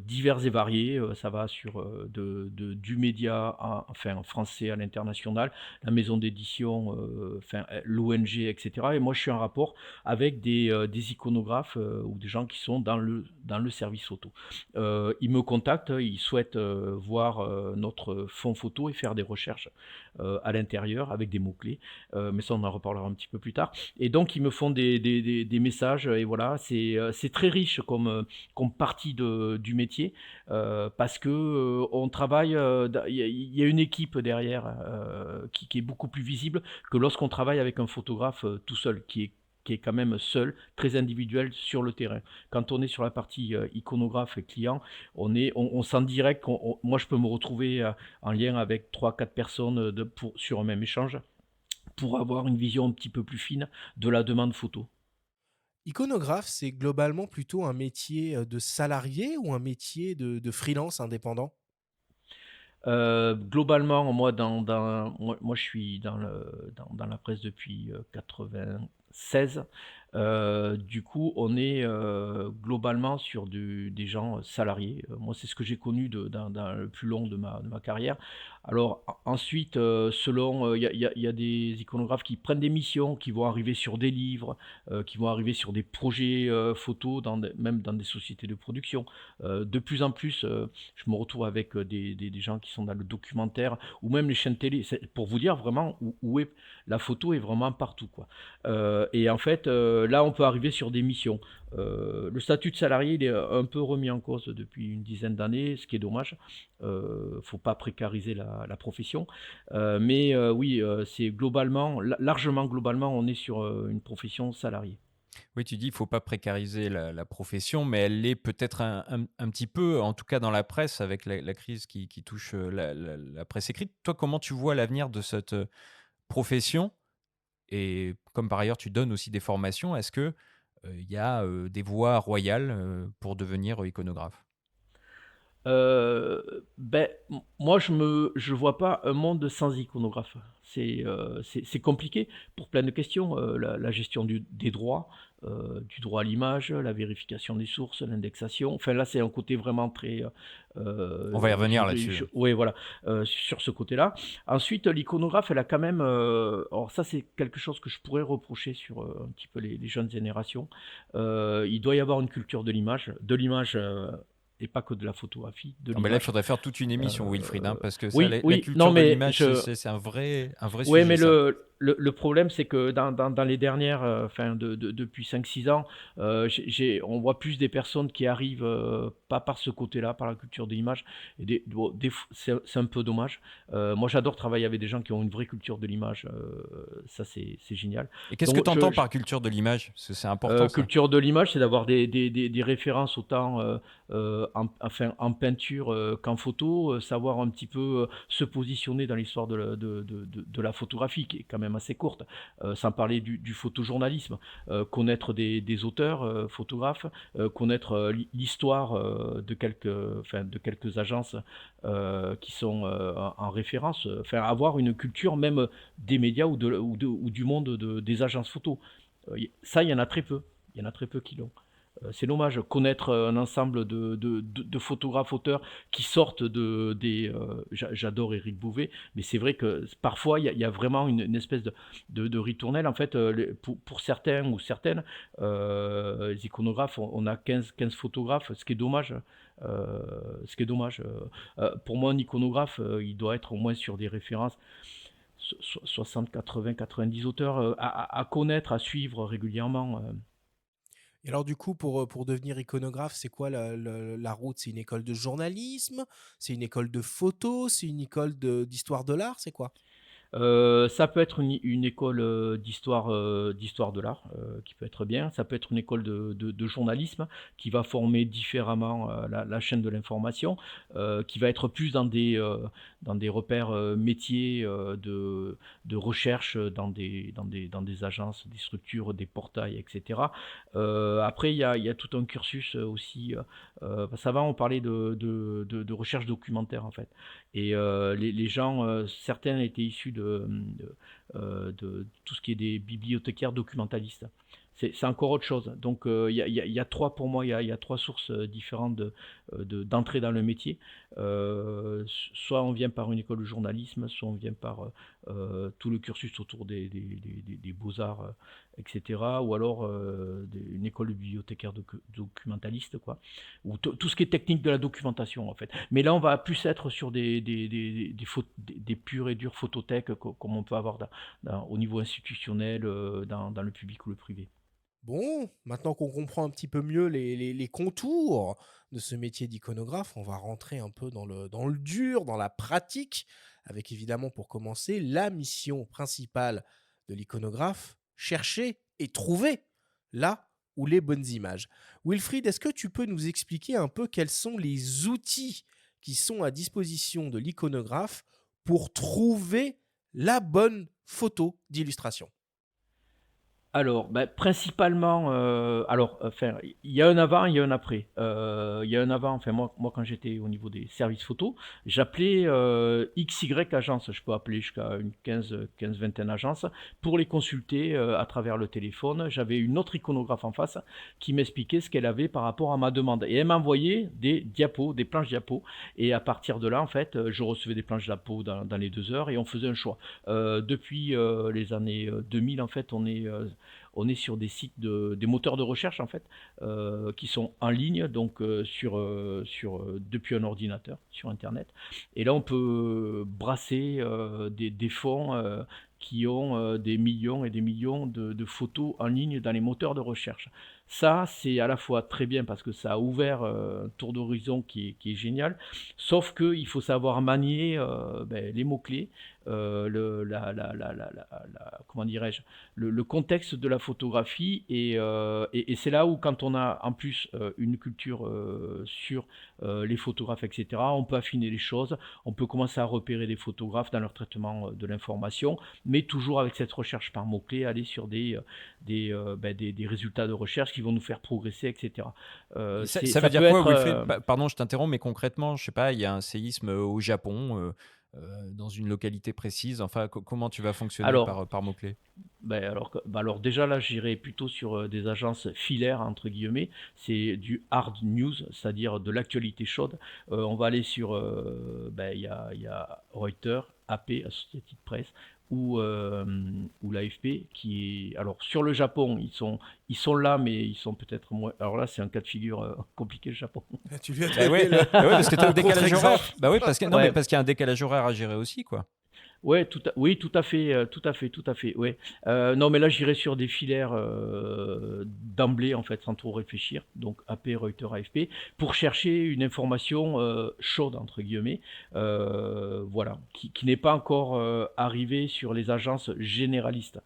divers et variés. Ça va sur du média, enfin en français à l'international, la maison d'édition, enfin l'ONG, etc. Et moi, je suis en rapport avec des iconographes ou des gens qui sont dans le service photo. Ils me contactent, ils souhaitent voir notre fond photo et faire des recherches à l'intérieur avec des mots-clés. Mais ça, on en reparlera un petit peu plus tard. Et donc, ils me font des messages. Et voilà, c'est très riche comme partie du métier, parce que on travaille, il y a une équipe derrière qui est beaucoup plus visible que lorsqu'on travaille avec un photographe tout seul, qui est quand même seul, très individuel sur le terrain. Quand on est sur la partie iconographe et client, on sent direct moi je peux me retrouver en lien avec 3-4 personnes sur un même échange pour avoir une vision un petit peu plus fine de la demande photo. Iconographe, c'est globalement plutôt un métier de salarié ou un métier de freelance indépendant? Globalement, moi, je suis dans la presse depuis 96. Du coup, on est globalement sur des gens salariés. Moi, c'est ce que j'ai connu dans le plus long de ma carrière. Alors, ensuite, selon, il y a des iconographes qui prennent des missions, qui vont arriver sur des livres, qui vont arriver sur des projets photos, même dans des sociétés de production. De plus en plus, je me retrouve avec des gens qui sont dans le documentaire ou même les chaînes télé. Pour vous dire vraiment où est la photo est vraiment partout, quoi. Et en fait, là, on peut arriver sur des missions. Le statut de salarié, il est un peu remis en cause depuis une dizaine d'années, ce qui est dommage. Faut pas précariser la profession. Mais oui, c'est largement globalement, on est sur une profession salariée. Oui, tu dis il faut pas précariser la profession, mais elle l'est peut-être un petit peu, en tout cas dans la presse, avec la crise qui touche la presse écrite. Toi, comment tu vois l'avenir de cette profession? Et comme par ailleurs, tu donnes aussi des formations, est-ce que il y a des voies royales pour devenir iconographe? Moi, je vois pas un monde sans iconographe. C'est compliqué pour plein de questions. La gestion des droits, du droit à l'image, la vérification des sources, l'indexation. Enfin, là, c'est un côté vraiment très On va y revenir là-dessus. oui, voilà, sur ce côté-là. Ensuite, l'iconographe, elle a quand même. Alors, ça, c'est quelque chose que je pourrais reprocher sur un petit peu les jeunes générations. Il doit y avoir une culture de l'image, et pas que de la photographie, de Ah, mais là, il l'image. faudrait faire toute une émission, Wilfried, hein, parce que ça, Oui, la oui, culture non, de mais l'image, c'est un vrai oui, sujet, mais ça. le problème, c'est que dans les dernières, enfin, depuis 5-6 ans, on voit plus des personnes qui arrivent pas par ce côté-là, par la culture de l'image. Et c'est un peu dommage. Moi, j'adore travailler avec des gens qui ont une vraie culture de l'image. Ça, c'est génial. Et qu'est-ce que Donc, tu entends par culture de l'image? Parce que c'est important, ça. culture de l'image, c'est d'avoir des références autant en peinture qu'en photo, savoir un petit peu se positionner dans l'histoire de la photographie, qui est quand même assez courte, sans parler du photojournalisme, connaître des auteurs photographes, connaître l'histoire de quelques agences qui sont en référence, enfin avoir une culture même des médias ou du monde des agences photo. Ça, il y en a très peu. Il y en a très peu qui l'ont. C'est dommage. Connaître un ensemble de photographes auteurs qui sortent j'adore Éric Bouvet, mais c'est vrai que parfois il y a vraiment une espèce de ritournelle. En fait, pour certains ou certaines, les iconographes, on a 15 photographes, ce qui est dommage. Pour moi, un iconographe, il doit être au moins sur des références 60, 80, 90 auteurs à connaître, à suivre régulièrement. Et alors, du coup, pour devenir iconographe, c'est quoi la route? C'est une école de journalisme? C'est une école de photo? C'est une école d'histoire de l'art? C'est quoi? Ça peut être une école d'histoire de l'art qui peut être bien. Ça peut être une école de journalisme qui va former différemment la chaîne de l'information, qui va être plus dans des repères métiers de recherche dans des agences, des structures, des portails, etc. Après, il y a tout un cursus aussi. Ça va, on parlait de recherche documentaire en fait. Et les gens, certains étaient issus de tout ce qui est des bibliothécaires documentalistes. C'est encore autre chose. Donc il y a trois, pour moi, il y a trois sources différentes d'entrée dans le métier. Soit on vient par une école de journalisme, soit on vient par tout le cursus autour des beaux-arts, etc. Ou alors une école de bibliothécaire documentaliste, quoi. Ou tout ce qui est technique de la documentation, en fait. Mais là, on va plus être sur des pures et dures photothèques comme on peut avoir au niveau institutionnel, dans le public ou le privé. Bon, maintenant qu'on comprend un petit peu mieux les contours de ce métier d'iconographe, on va rentrer un peu dans le dur, dans la pratique, avec évidemment pour commencer la mission principale de l'iconographe, chercher et trouver là où les bonnes images. Wilfried, est-ce que tu peux nous expliquer un peu quels sont les outils qui sont à disposition de l'iconographe pour trouver la bonne photo d'illustration? Alors, principalement, enfin, il y a un avant, il y a un après. Il y a un avant, enfin moi quand j'étais au niveau des services photo, j'appelais XY agences. Je peux appeler jusqu'à une 15 vingtaine d'agences pour les consulter à travers le téléphone. J'avais une autre iconographe en face qui m'expliquait ce qu'elle avait par rapport à ma demande. Et elle m'envoyait des diapos, des planches diapos. Et à partir de là, en fait, je recevais des planches diapos dans les 2 heures et on faisait un choix. Depuis les années 2000, en fait, on est sur des sites des moteurs de recherche en fait, qui sont en ligne, donc depuis un ordinateur sur Internet. Et là, on peut brasser des fonds qui ont des millions et des millions de photos en ligne dans les moteurs de recherche. Ça, c'est à la fois très bien parce que ça a ouvert un tour d'horizon qui est génial, sauf qu'il faut savoir manier les mots-clés, comment dirais-je, le contexte de la photographie et c'est là où quand on a en plus une culture sur les photographes, etc., on peut affiner les choses, on peut commencer à repérer des photographes dans leur traitement de l'information, mais toujours avec cette recherche par mots-clés, aller sur des résultats de recherche qui vont nous faire progresser, etc. Ça veut dire quoi, Wilfried? Pardon, je t'interromps, mais concrètement, je sais pas, il y a un séisme au Japon, dans une localité précise. Enfin, comment tu vas fonctionner Alors, par mots-clés? alors déjà là, j'irai plutôt sur des agences filaires, entre guillemets. C'est du hard news, c'est-à-dire de l'actualité chaude. On va aller sur, il y a Reuters, AP, Associated Press, ou l'AFP, alors sur le Japon, ils sont là, mais ils sont peut-être moins. Alors là, c'est un cas de figure compliqué, le Japon. Tu lui as Bah ouais, donné le, parce que tu as un le décalage horaire. contre-exemple. Bah oui, parce que, non, Ouais. mais parce qu'il y a un décalage horaire à gérer aussi, quoi. Ouais, oui, tout à fait, ouais. Non, mais là, j'irai sur des filaires d'emblée, en fait, sans trop réfléchir. Donc, AP, Reuters, AFP, pour chercher une information chaude, entre guillemets, voilà, qui n'est pas encore arrivée sur les agences généralistes,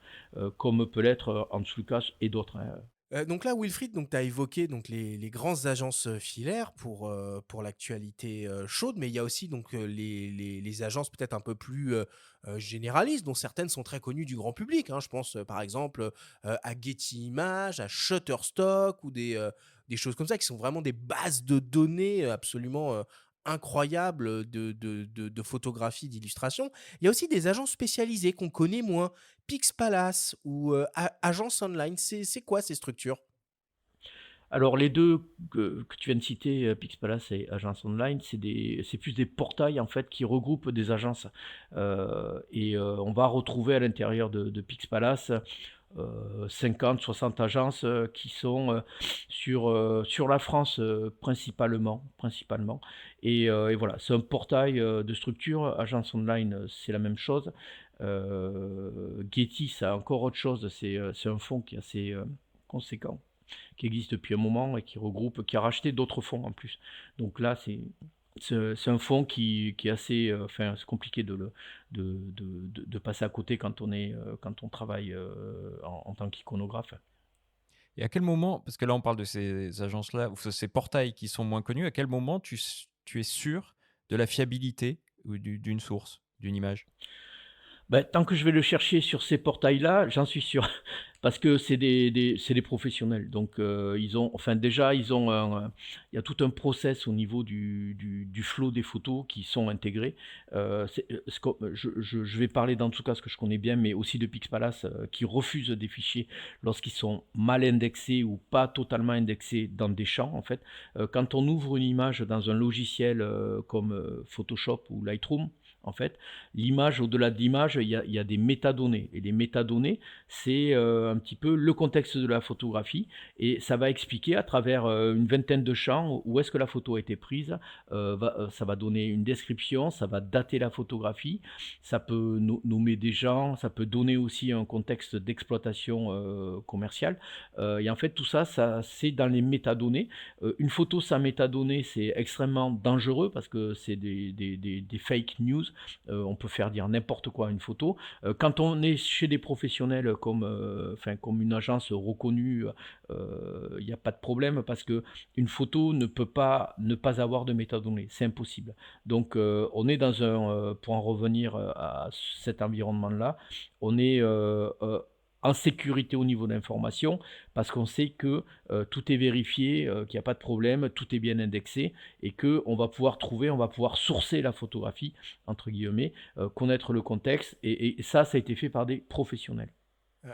comme peut l'être en Lucas et d'autres, hein. Donc là, Wilfried, tu as évoqué donc, les grandes agences filaires pour l'actualité chaude, mais il y a aussi donc, les agences peut-être un peu plus généralistes, dont certaines sont très connues du grand public, hein. Je pense par exemple à Getty Images, à Shutterstock ou des choses comme ça, qui sont vraiment des bases de données absolument incroyables de photographie, d'illustration. Il y a aussi des agences spécialisées qu'on connaît moins. Pixpalace ou Agence Online, c'est quoi ces structures? Alors les deux que tu viens de citer, Pixpalace et Agence Online, c'est plus des portails en fait qui regroupent des agences. On va retrouver à l'intérieur de Pixpalace 50, 60 agences qui sont sur la France principalement. Et voilà, c'est un portail de structure. Agence Online, c'est la même chose. Getty, c'est encore autre chose. C'est un fonds qui est assez conséquent, qui existe depuis un moment et qui a racheté d'autres fonds en plus. Donc là, c'est un fonds qui est assez, enfin, c'est compliqué de passer à côté quand on travaille en tant qu'iconographe. Et à quel moment, parce que là on parle de ces agences-là, ou ces portails qui sont moins connus, à quel moment tu es sûr de la fiabilité ou d'une source, d'une image? Tant que je vais le chercher sur ces portails-là, j'en suis sûr. Parce que c'est des professionnels. Donc, déjà, il y a tout un process au niveau du flow des photos qui sont intégrés. Je vais parler dans tout cas ce que je connais bien, mais aussi de Pixpalace qui refuse des fichiers lorsqu'ils sont mal indexés ou pas totalement indexés dans des champs, en fait. Quand on ouvre une image dans un logiciel comme Photoshop ou Lightroom, en fait, l'image, au-delà de l'image, il y a des métadonnées. Et les métadonnées, c'est un petit peu le contexte de la photographie. Et ça va expliquer à travers une vingtaine de champs où est-ce que la photo a été prise. Ça va donner une description, ça va dater la photographie, ça peut nommer des gens, ça peut donner aussi un contexte d'exploitation commerciale. Et en fait, tout ça, c'est dans les métadonnées. Une photo sans métadonnées, c'est extrêmement dangereux parce que c'est des fake news. On peut faire dire n'importe quoi à une photo. Quand on est chez des professionnels comme une agence reconnue, il n'y a pas de problème parce que une photo ne peut pas ne pas avoir de métadonnées, c'est impossible. Donc on est pour en revenir à cet environnement-là, on est en sécurité au niveau d'information, parce qu'on sait que tout est vérifié, qu'il n'y a pas de problème, tout est bien indexé, et qu'on va pouvoir trouver, on va pouvoir sourcer la photographie, entre guillemets, connaître le contexte, et ça a été fait par des professionnels.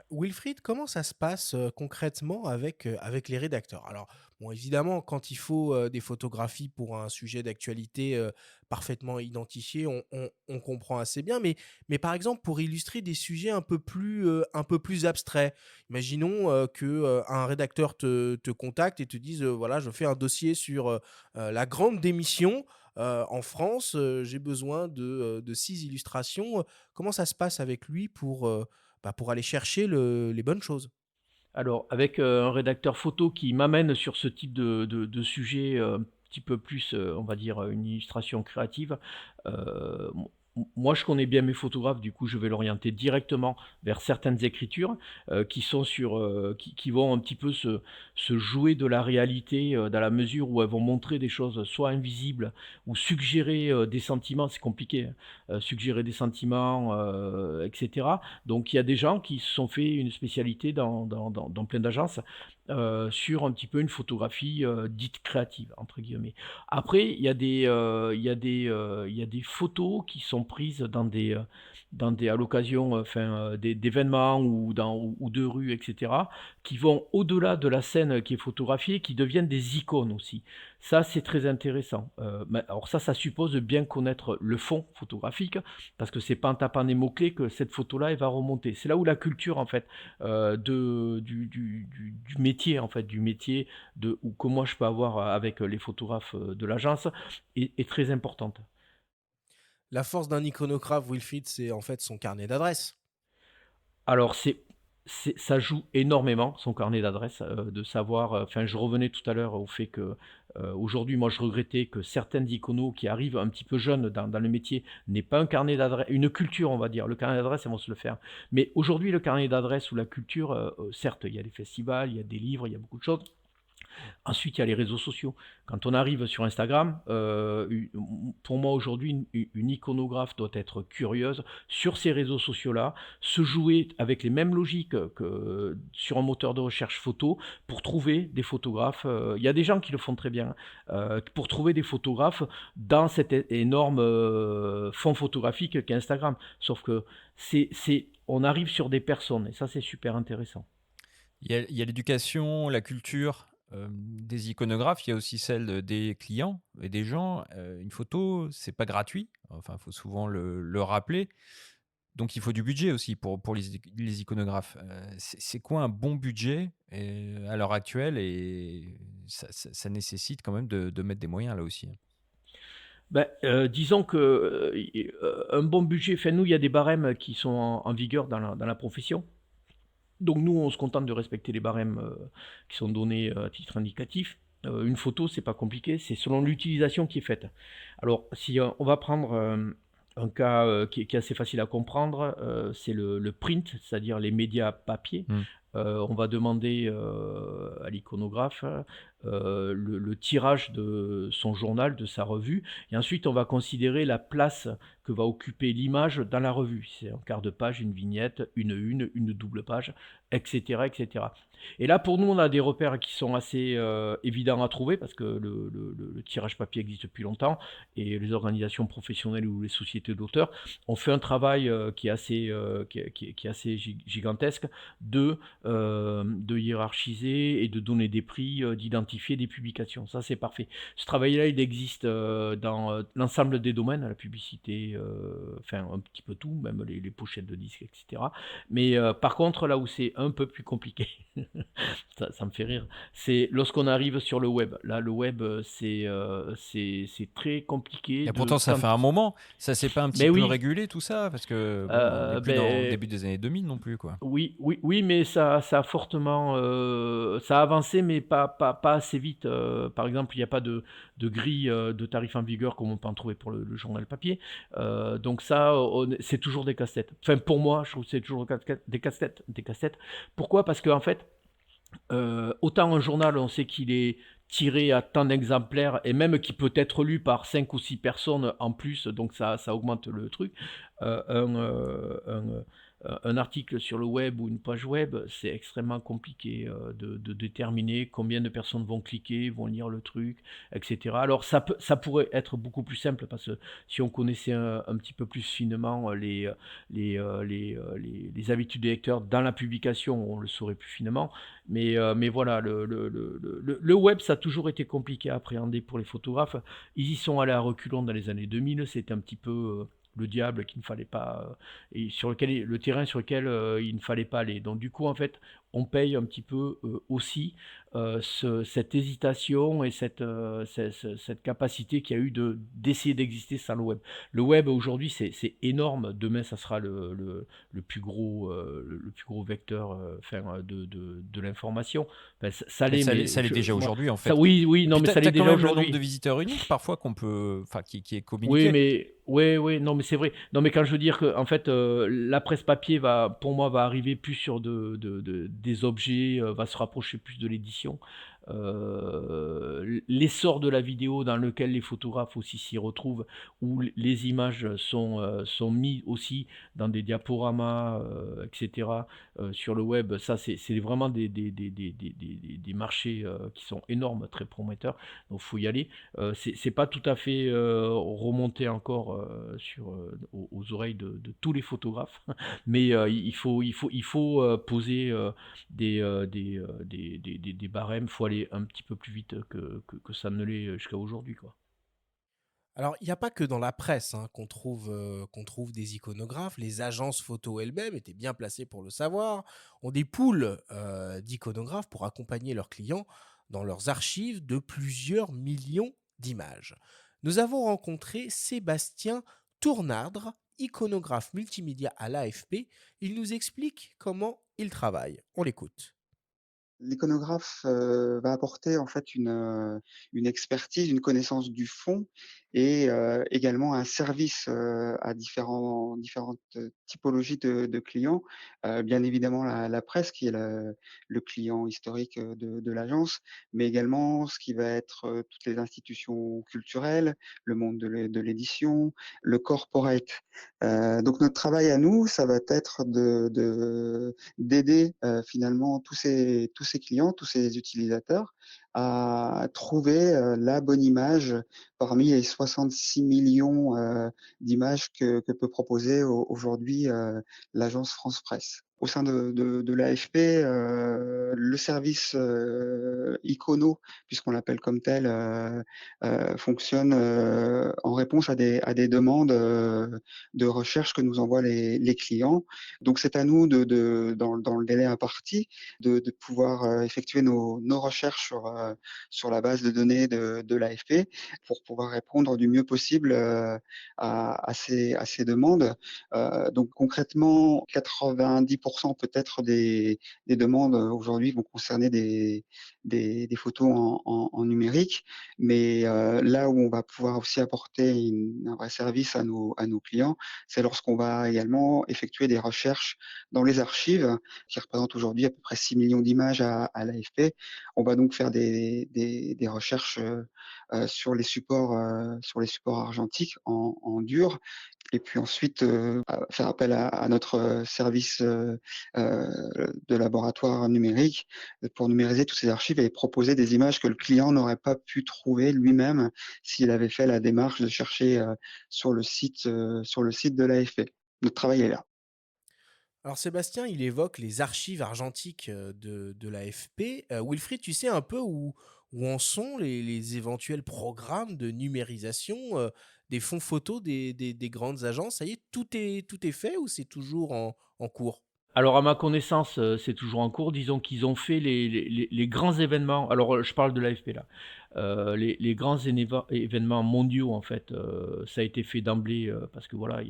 Wilfried, comment ça se passe concrètement avec les rédacteurs? Alors, bon, évidemment, quand il faut des photographies pour un sujet d'actualité parfaitement identifié, on comprend assez bien. Mais par exemple, pour illustrer des sujets un peu plus abstraits, imaginons un rédacteur te contacte et te dise, voilà, je fais un dossier sur la grande démission. En France, j'ai besoin de 6 illustrations. Comment ça se passe avec lui pour aller chercher les bonnes choses? Alors, avec un rédacteur photo qui m'amène sur ce type de sujet, un petit peu plus, on va dire, une illustration créative, m moi je connais bien mes photographes, du coup je vais l'orienter directement vers certaines écritures, qui vont un petit peu se jouer de la réalité, dans la mesure où elles vont montrer des choses soit invisibles ou suggérer, des sentiments. C'est compliqué, hein, suggérer des sentiments, et cetera. Donc il y a des gens qui se sont fait une spécialité dans plein d'agences, sur un petit peu une photographie, dite «créative» entre guillemets. Après, il y a des photos qui sont prises dans des à l'occasion, d'événements ou de rue, et cetera, qui vont au-delà de la scène qui est photographiée, qui deviennent des icônes aussi. Ça, c'est très intéressant. Mais alors ça suppose de bien connaître le fond photographique, parce que c'est pas en tapant des mots-clés que cette photo-là, elle va remonter. C'est là où la culture, en fait, du métier, en fait, du métier ou que moi je peux avoir avec les photographes de l'agence est très importante. La force d'un iconographe, Wilfried, c'est en fait son carnet d'adresses. Alors ça joue énormément son carnet d'adresses, de savoir, enfin je revenais tout à l'heure au fait que, aujourd'hui moi je regrettais que certaines iconos qui arrivent un petit peu jeunes dans le métier n'aient pas un carnet d'adresses, une culture on va dire. Le carnet d'adresses, elles vont se le faire. Mais aujourd'hui le carnet d'adresses ou la culture, certes il y a des festivals, il y a des livres, il y a beaucoup de choses. Ensuite, il y a les réseaux sociaux. Quand on arrive sur Instagram, pour moi aujourd'hui, une iconographe doit être curieuse sur ces réseaux sociaux-là, se jouer avec les mêmes logiques que sur un moteur de recherche photo pour trouver des photographes. Il y a des gens qui le font très bien, pour trouver des photographes dans cet énorme fond photographique qu'est Instagram. Sauf que on arrive sur des personnes et ça, c'est super intéressant. Il y a l'éducation, la culture des iconographes, il y a aussi celle des clients et des gens. Une photo, c'est pas gratuit. Enfin, il faut souvent le rappeler. Donc, il faut du budget aussi pour les iconographes. C'est quoi un bon budget à l'heure actuelle? Et ça nécessite quand même de mettre des moyens là aussi, hein. Ben, disons que, un bon budget, enfin nous, il y a des barèmes qui sont en vigueur dans la profession. Donc nous, on se contente de respecter les barèmes, qui sont donnés, à titre indicatif. Une photo, c'est pas compliqué, c'est selon l'utilisation qui est faite. Alors si, on va prendre, un cas, qui est assez facile à comprendre, c'est le print, c'est-à-dire les médias papier. Mmh. On va demander, à l'iconographe, le tirage de son journal, de sa revue, et ensuite on va considérer la place que va occuper l'image dans la revue. C'est un quart de page, une vignette, une double page, et cetera, et cetera. Et là, pour nous, on a des repères qui sont assez, évidents à trouver parce que le tirage papier existe depuis longtemps et les organisations professionnelles ou les sociétés d'auteurs ont fait un travail, qui est assez, qui est assez gigantesque de hiérarchiser et de donner des prix, d'identifier des publications. Ça, c'est parfait. Ce travail-là, il existe dans l'ensemble des domaines, la publicité, enfin un petit peu tout, même les pochettes de disques, etc. Mais par contre, là où c'est un peu plus compliqué, ça me fait rire, c'est lorsqu'on arrive sur le web. Là, le web, c'est très compliqué Et de pourtant, ça fait un moment. Ça s'est pas un petit Mais peu oui, régulé tout ça? Parce que bon, on n'est plus dans le ben, début des années 2000 non plus, quoi. oui, mais ça a fortement, ça a avancé, mais pas assez vite. Par exemple, il n'y a pas de grille de tarifs en vigueur comme on peut en trouver pour le journal papier. Donc ça, c'est toujours des casse-têtes. Enfin, pour moi, je trouve que c'est toujours des casse-têtes, des casse-têtes. Pourquoi? Parce qu'en fait, autant un journal, on sait qu'il est tiré à tant d'exemplaires et même qui peut être lu par 5 ou 6 personnes en plus, donc ça augmente le truc. Un un article sur le web ou une page web, c'est extrêmement compliqué de déterminer combien de personnes vont cliquer, vont lire le truc, etc. Alors ça pourrait être beaucoup plus simple parce que si on connaissait un petit peu plus finement les habitudes des lecteurs dans la publication, on le saurait plus finement. Mais voilà, le web, ça a toujours été compliqué à appréhender pour les photographes. Ils y sont allés à reculons dans les années 2000. C'était un petit peu le diable qu'il ne fallait pas, et le terrain sur lequel il ne fallait pas aller. Donc du coup, en fait, on paye un petit peu aussi cette hésitation et cette capacité qu'il y a eu d'essayer d'exister sans le web. Le web aujourd'hui c'est énorme. Demain ça sera le plus gros vecteur de l'information. Enfin, ça Mais l'est, ça l'est déjà aujourd'hui en fait. oui, non, Puis mais ça t'as l'est quand déjà même le nombre aujourd'hui. de visiteurs uniques parfois qu'on peut, enfin qui est Oui, communiqué. mais non, mais c'est vrai. Non, mais quand je veux dire que en fait, la presse papier pour moi, va arriver plus sur des objets, va se rapprocher plus de l'édition. L'essor de la vidéo dans lequel les photographes aussi s'y retrouvent, où les images sont mises aussi dans des diaporamas, etc. Sur le web, ça c'est vraiment des marchés qui sont énormes, très prometteurs. Donc faut y aller. C'est pas tout à fait remonté encore aux oreilles de tous les photographes, mais il faut poser des barèmes. Faut aller un petit peu plus vite que ça ne l'est jusqu'à aujourd'hui, quoi. Alors, il n'y a pas que dans la presse qu'on trouve des iconographes. Les agences photo elles-mêmes étaient bien placées pour le savoir, ont des poules d'iconographes pour accompagner leurs clients dans leurs archives de plusieurs millions d'images. Nous avons rencontré Sébastien Tournardre, iconographe multimédia à l'AFP. Il nous explique comment il travaille. On l'écoute. L'iconographe va apporter en fait une expertise, une connaissance du fond et également un service à différentes typologies de clients. Bien évidemment la presse qui est le client historique de l'agence, mais également ce qui va être toutes les institutions culturelles, le monde de l'édition, le corporate. Donc notre travail à nous, ça va être d'aider finalement tous ces clients, tous ces utilisateurs à trouver la bonne image parmi les 66 millions d'images que peut proposer aujourd'hui l'agence France Presse. Au sein de l'AFP, le service Icono, puisqu'on l'appelle comme tel, fonctionne en réponse à des demandes de recherche que nous envoient les clients. Donc c'est à nous dans le délai imparti de pouvoir effectuer nos recherches sur la base de données de l'AFP pour pouvoir répondre du mieux possible à ces demandes. Donc concrètement, 90% peut-être des demandes aujourd'hui vont concerner des photos en numérique, mais là où on va pouvoir aussi apporter un vrai service à nos clients, c'est lorsqu'on va également effectuer des recherches dans les archives, qui représentent aujourd'hui à peu près 6 millions d'images à l'AFP. On va donc faire des recherches sur les supports argentiques en dur, et puis ensuite faire appel à notre service de laboratoire numérique pour numériser toutes ces archives et proposer des images que le client n'aurait pas pu trouver lui-même s'il avait fait la démarche de chercher sur le site de l'AFP. Notre travail est là. Alors Sébastien, il évoque les archives argentiques de l'AFP. Wilfried, tu sais un peu où en sont les éventuels programmes de numérisation des fonds photos des grandes agences? Ça y est, tout est fait ou c'est toujours en cours? Alors à ma connaissance, c'est toujours en cours. Disons qu'ils ont fait les grands événements. Alors je parle de l'AFP là. Les grands événements mondiaux en fait, ça a été fait d'emblée parce que voilà,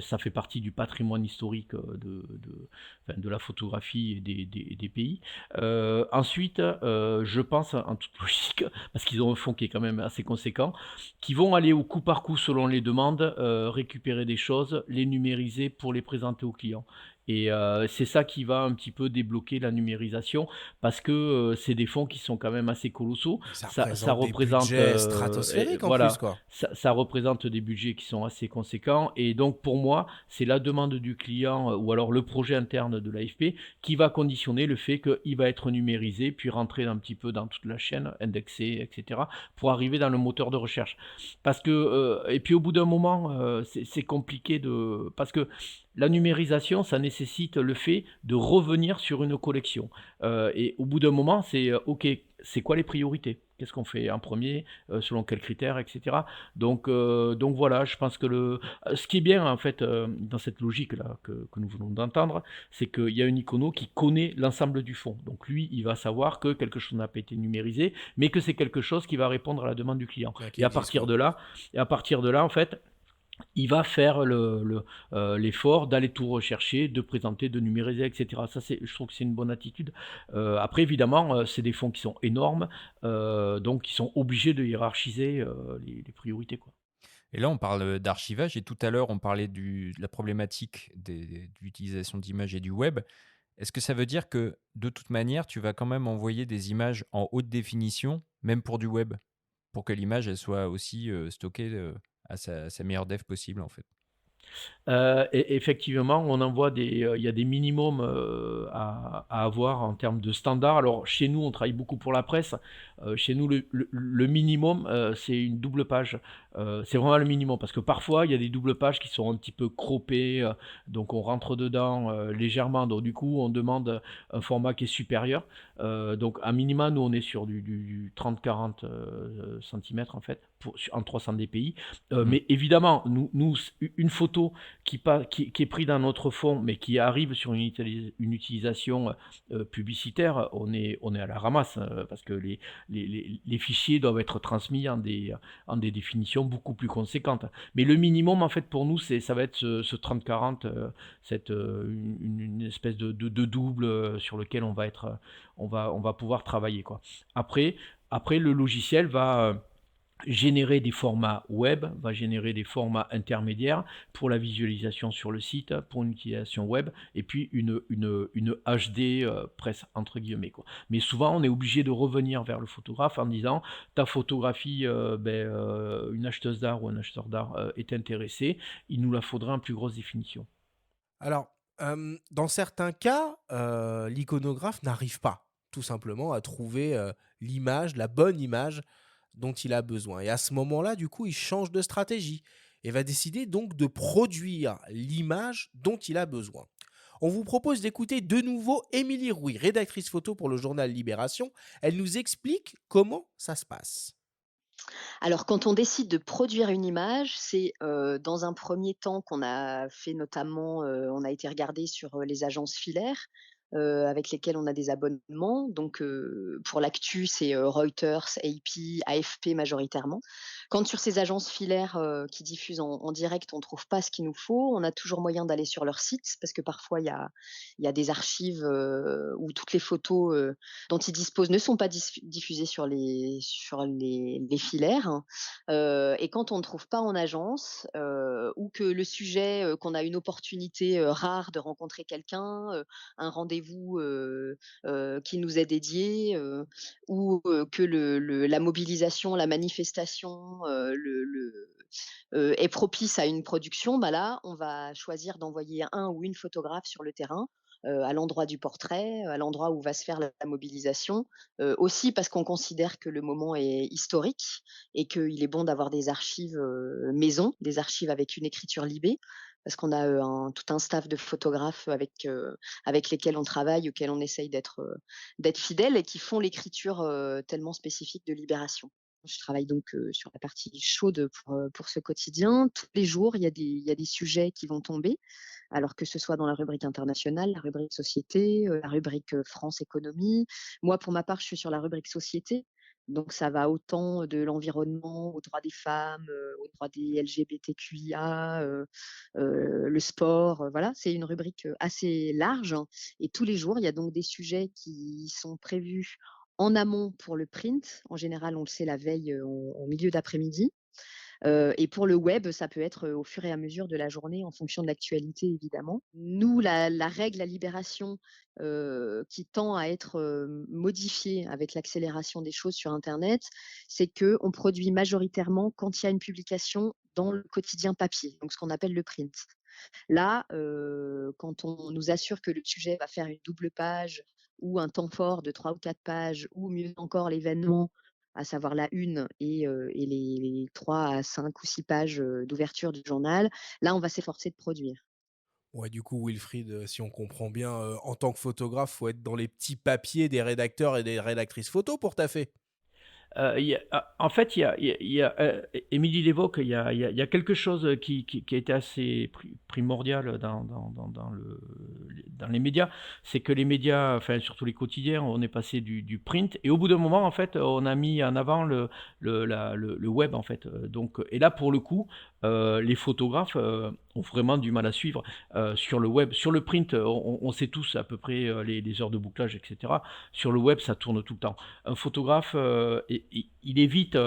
ça fait partie du patrimoine historique enfin, de la photographie et des pays. Ensuite, je pense en toute logique, parce qu'ils ont un fonds qui est quand même assez conséquent, qui vont aller au coup par coup selon les demandes, récupérer des choses, les numériser pour les présenter aux clients. Et c'est ça qui va un petit peu débloquer la numérisation parce que, c'est des fonds qui sont quand même assez colossaux. Ça Ça représente des représente, budgets et stratosphériques en plus, voilà, quoi. ça représente des budgets qui sont assez conséquents et donc pour moi, c'est la demande du client, ou alors le projet interne de l'AFP qui va conditionner le fait qu'il va être numérisé, puis rentrer un petit peu dans toute la chaîne, indexé et cetera, pour arriver dans le moteur de recherche. Parce que, et puis au bout d'un moment, c'est compliqué parce que la numérisation, ça nécessite le fait de revenir sur une collection. Et au bout d'un moment, c'est OK, c'est quoi les priorités? Qu'est-ce qu'on fait en premier, selon quels critères, etc. Donc voilà, je pense que ce qui est bien en fait dans cette logique-là que nous venons d'entendre, c'est qu'il y a un icono qui connaît l'ensemble du fond. Donc lui, il va savoir que quelque chose n'a pas été numérisé, mais que c'est quelque chose qui va répondre à la demande du client. Ouais, Et qui existe, quoi. à partir de là, en fait, il va faire l'effort d'aller tout rechercher, de présenter, de numériser, etc. Ça, je trouve que c'est une bonne attitude. Après, évidemment, c'est des fonds qui sont énormes, donc ils sont obligés de hiérarchiser les priorités, quoi. Et là, on parle d'archivage et tout à l'heure, on parlait de la problématique de l'utilisation d'images et du web. Est-ce que ça veut dire que de toute manière, tu vas quand même envoyer des images en haute définition, même pour du web, pour que l'image elle soit aussi stockée à sa meilleure def possible en fait? Effectivement, on envoie il y a des minimums, à avoir en termes de standards. Alors chez nous, on travaille beaucoup pour la presse. Chez nous, le minimum, c'est une double page. C'est vraiment le minimum parce que parfois, il y a des doubles pages qui sont un petit peu croppées, donc on rentre dedans, légèrement. Donc du coup, on demande un format qui est supérieur. Donc à minima, nous, on est sur du 30-40 centimètres en fait, en 300 dpi. Mais évidemment, une photo qui est pris dans notre fond, mais qui arrive sur une utilisation publicitaire, on est à la ramasse, parce que les fichiers doivent être transmis en des définitions beaucoup plus conséquentes. Mais le minimum, en fait, pour nous, ça va être ce 30-40, une espèce de double sur lequel on va pouvoir travailler, quoi. Après, le logiciel va générer des formats web, va générer des formats intermédiaires pour la visualisation sur le site, pour une utilisation web, et puis une HD presse entre guillemets, quoi. Mais souvent, on est obligé de revenir vers le photographe en disant ta photographie, une acheteuse d'art ou un acheteur d'art est intéressé, il nous la faudra en plus grosse définition. Alors, dans certains cas, l'iconographe n'arrive pas, tout simplement, à trouver l'image, la bonne image dont il a besoin. Et à ce moment-là, du coup, il change de stratégie et va décider donc de produire l'image dont il a besoin. On vous propose d'écouter de nouveau Émilie Rouy, rédactrice photo pour le journal Libération. Elle nous explique comment ça se passe. Alors quand on décide de produire une image, c'est, dans un premier temps qu'on a fait notamment, on a été regarder sur, les agences filaires, avec lesquelles on a des abonnements. Donc, pour l'actu, c'est, Reuters, AP, AFP majoritairement. Quand sur ces agences filaires, qui diffusent en direct, on trouve pas ce qu'il nous faut, on a toujours moyen d'aller sur leur site parce que parfois il y a des archives, où toutes les photos, dont ils disposent ne sont pas diffusées sur les filaires, hein. Et quand on ne trouve pas en agence, ou que le sujet, qu'on a une opportunité, rare de rencontrer quelqu'un, un rendez-vous, qui nous est dédié, ou, que la mobilisation, la manifestation, est propice à une production, bah là, on va choisir d'envoyer un ou une photographe sur le terrain, à l'endroit du portrait, à l'endroit où va se faire la mobilisation. Aussi parce qu'on considère que le moment est historique et qu'il est bon d'avoir des archives, maison, des archives avec une écriture libé. Parce qu'on a, tout un staff de photographes avec lesquels on travaille, auxquels on essaye d'être fidèles et qui font l'écriture, tellement spécifique de Libération. Je travaille donc, sur la partie chaude pour ce quotidien. Tous les jours, il y a des sujets qui vont tomber, alors que ce soit dans la rubrique internationale, la rubrique société, la rubrique, France économie. Moi, pour ma part, je suis sur la rubrique société, donc ça va autant de l'environnement aux droits des femmes, aux droits des LGBTQIA, le sport, voilà. C'est une rubrique, assez large, hein, et tous les jours, il y a donc des sujets qui sont prévus en amont pour le print. En général, on le sait la veille, en milieu d'après-midi. Et pour le web, ça peut être, au fur et à mesure de la journée en fonction de l'actualité évidemment. Nous, la règle à Libération, qui tend à être, modifiée avec l'accélération des choses sur internet, c'est qu'on produit majoritairement quand il y a une publication dans le quotidien papier, donc ce qu'on appelle le print. Là, quand on nous assure que le sujet va faire une double page ou un temps fort de 3 ou 4 pages ou mieux encore l'événement, à savoir la une et les 3 à 5 ou 6 pages, d'ouverture du journal, là, on va s'efforcer de produire. Ouais, du coup, Wilfried, si on comprend bien, en tant que photographe, faut être dans les petits papiers des rédacteurs et des rédactrices photo pour taffer? En fait, Émilie l'évoque, il y a quelque chose qui a été assez primordial dans les médias, c'est que les médias, enfin surtout les quotidiens, on est passé du print et au bout d'un moment, en fait, on a mis en avant le web, en fait. Donc, et là, pour le coup, les photographes ont vraiment du mal à suivre sur le web. Sur le print, on sait tous à peu près les heures de bouclage, etc. Sur le web, ça tourne tout le temps. Un photographe, il est vite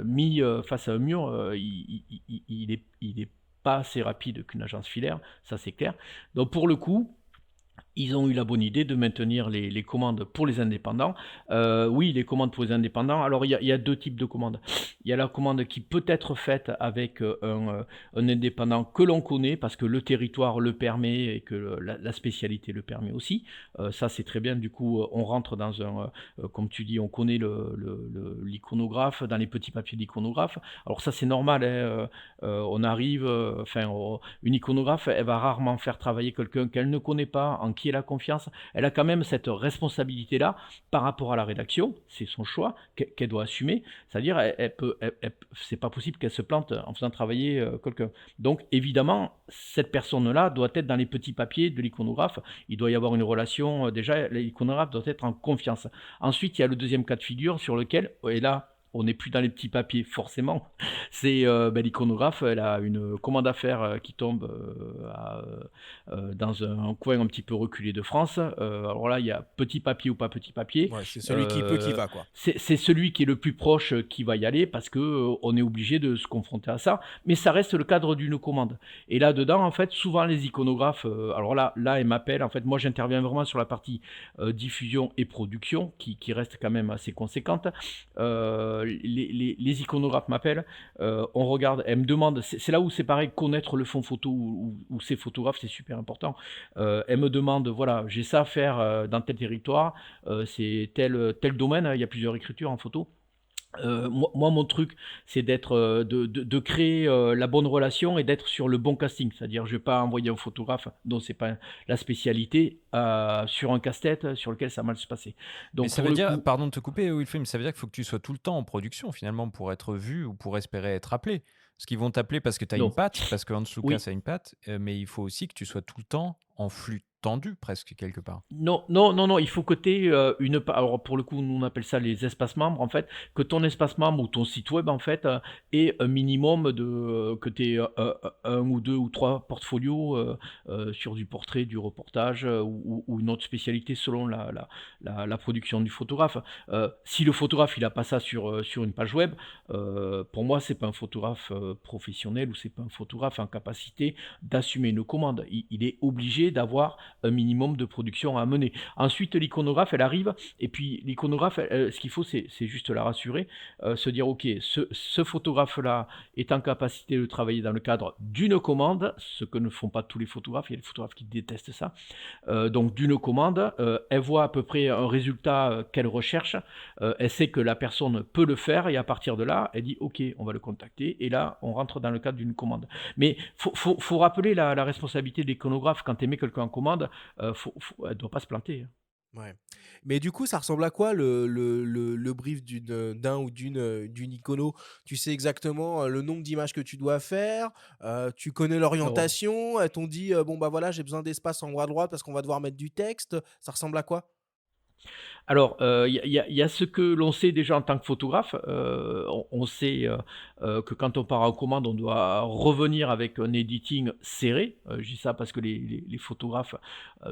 mis face à un mur, il est pas assez rapide qu'une agence filaire, ça c'est clair. Donc pour le coup, ils ont eu la bonne idée de maintenir les commandes pour les indépendants. Oui, les commandes pour les indépendants. Alors, il y a deux types de commandes. Il y a la commande qui peut être faite avec un indépendant que l'on connaît parce que le territoire le permet et que la spécialité le permet aussi. Ça, c'est très bien. Du coup, on rentre dans comme tu dis, on connaît l'iconographe, dans les petits papiers d'iconographe. Alors ça, c'est normal, hein. On arrive, une iconographe, elle va rarement faire travailler quelqu'un qu'elle ne connaît pas, en qui elle a confiance. Elle a quand même cette responsabilité-là par rapport à la rédaction, c'est son choix qu'elle doit assumer. C'est-à-dire, c'est pas possible qu'elle se plante en faisant travailler quelqu'un. Donc, évidemment, cette personne-là doit être dans les petits papiers de l'iconographe. Il doit y avoir une relation, déjà, l'iconographe doit être en confiance. Ensuite, il y a le deuxième cas de figure sur lequel, et là, on n'est plus dans les petits papiers forcément, c'est l'iconographe, elle a une commande à faire qui tombe dans un coin un petit peu reculé de France. Alors là, il y a petit papier ou pas petit papier. Ouais, c'est celui qui peut qui va, quoi. C'est celui qui est le plus proche qui va y aller parce que on est obligé de se confronter à ça. Mais ça reste le cadre d'une commande. Et là-dedans, en fait, souvent les iconographes, alors là, ils m'appellent. En fait, moi, j'interviens vraiment sur la partie diffusion et production qui reste quand même assez conséquente. Les iconographes m'appellent, on regarde, elles me demandent, c'est là où c'est pareil, connaître le fond photo ou ces photographes, c'est super important. Elles me demandent, voilà, j'ai ça à faire dans tel territoire, c'est tel domaine, il y a plusieurs écritures en photo. Moi, mon truc, c'est de créer la bonne relation et d'être sur le bon casting. C'est-à-dire, je vais pas envoyer un photographe dont c'est pas la spécialité sur un casse-tête sur lequel ça va mal se passer. Donc, Mais ça veut dire, pardon de te couper, Wilfried, mais ça veut dire qu'il faut que tu sois tout le temps en production finalement pour être vu ou pour espérer être appelé. Parce qu'ils vont t'appeler parce que tu as Non. une patte, parce que Hans Oui. Lucas a une patte, mais il faut aussi que tu sois tout le temps en flux tendu presque quelque part. Non, il faut que tu aies alors pour le coup, nous on appelle ça les espaces membres, en fait, que ton espace membre ou ton site web, en fait, ait un minimum que tu aies un ou deux ou trois portfolios sur du portrait, du reportage ou une autre spécialité selon la production du photographe. Si le photographe, il a pas ça sur une page web, pour moi, c'est pas un photographe professionnel ou c'est pas un photographe en capacité d'assumer une commande. Il est obligé d'avoir un minimum de production à mener. Ensuite, l'iconographe, elle arrive, et puis l'iconographe, ce qu'il faut, c'est juste la rassurer, se dire, ok, ce photographe-là est en capacité de travailler dans le cadre d'une commande, ce que ne font pas tous les photographes, il y a des photographes qui détestent ça, donc d'une commande, elle voit à peu près un résultat qu'elle recherche, elle sait que la personne peut le faire, et à partir de là, elle dit, ok, on va le contacter, et là, on rentre dans le cadre d'une commande. Mais faut rappeler la responsabilité de l'iconographe quand tu mets quelqu'un en commande, elle ne doit pas se planter. Ouais. Mais du coup, ça ressemble à quoi le brief d'un ou d'une icono? Tu sais exactement le nombre d'images que tu dois faire, tu connais Non. l'orientation, elles t'ont dit bon bah voilà, j'ai besoin d'espace en haut à droite parce qu'on va devoir mettre du texte. Ça ressemble à quoi? Alors, il y a ce que l'on sait déjà en tant que photographe. On sait que quand on part en commande, on doit revenir avec un editing serré. Je dis ça parce que les photographes,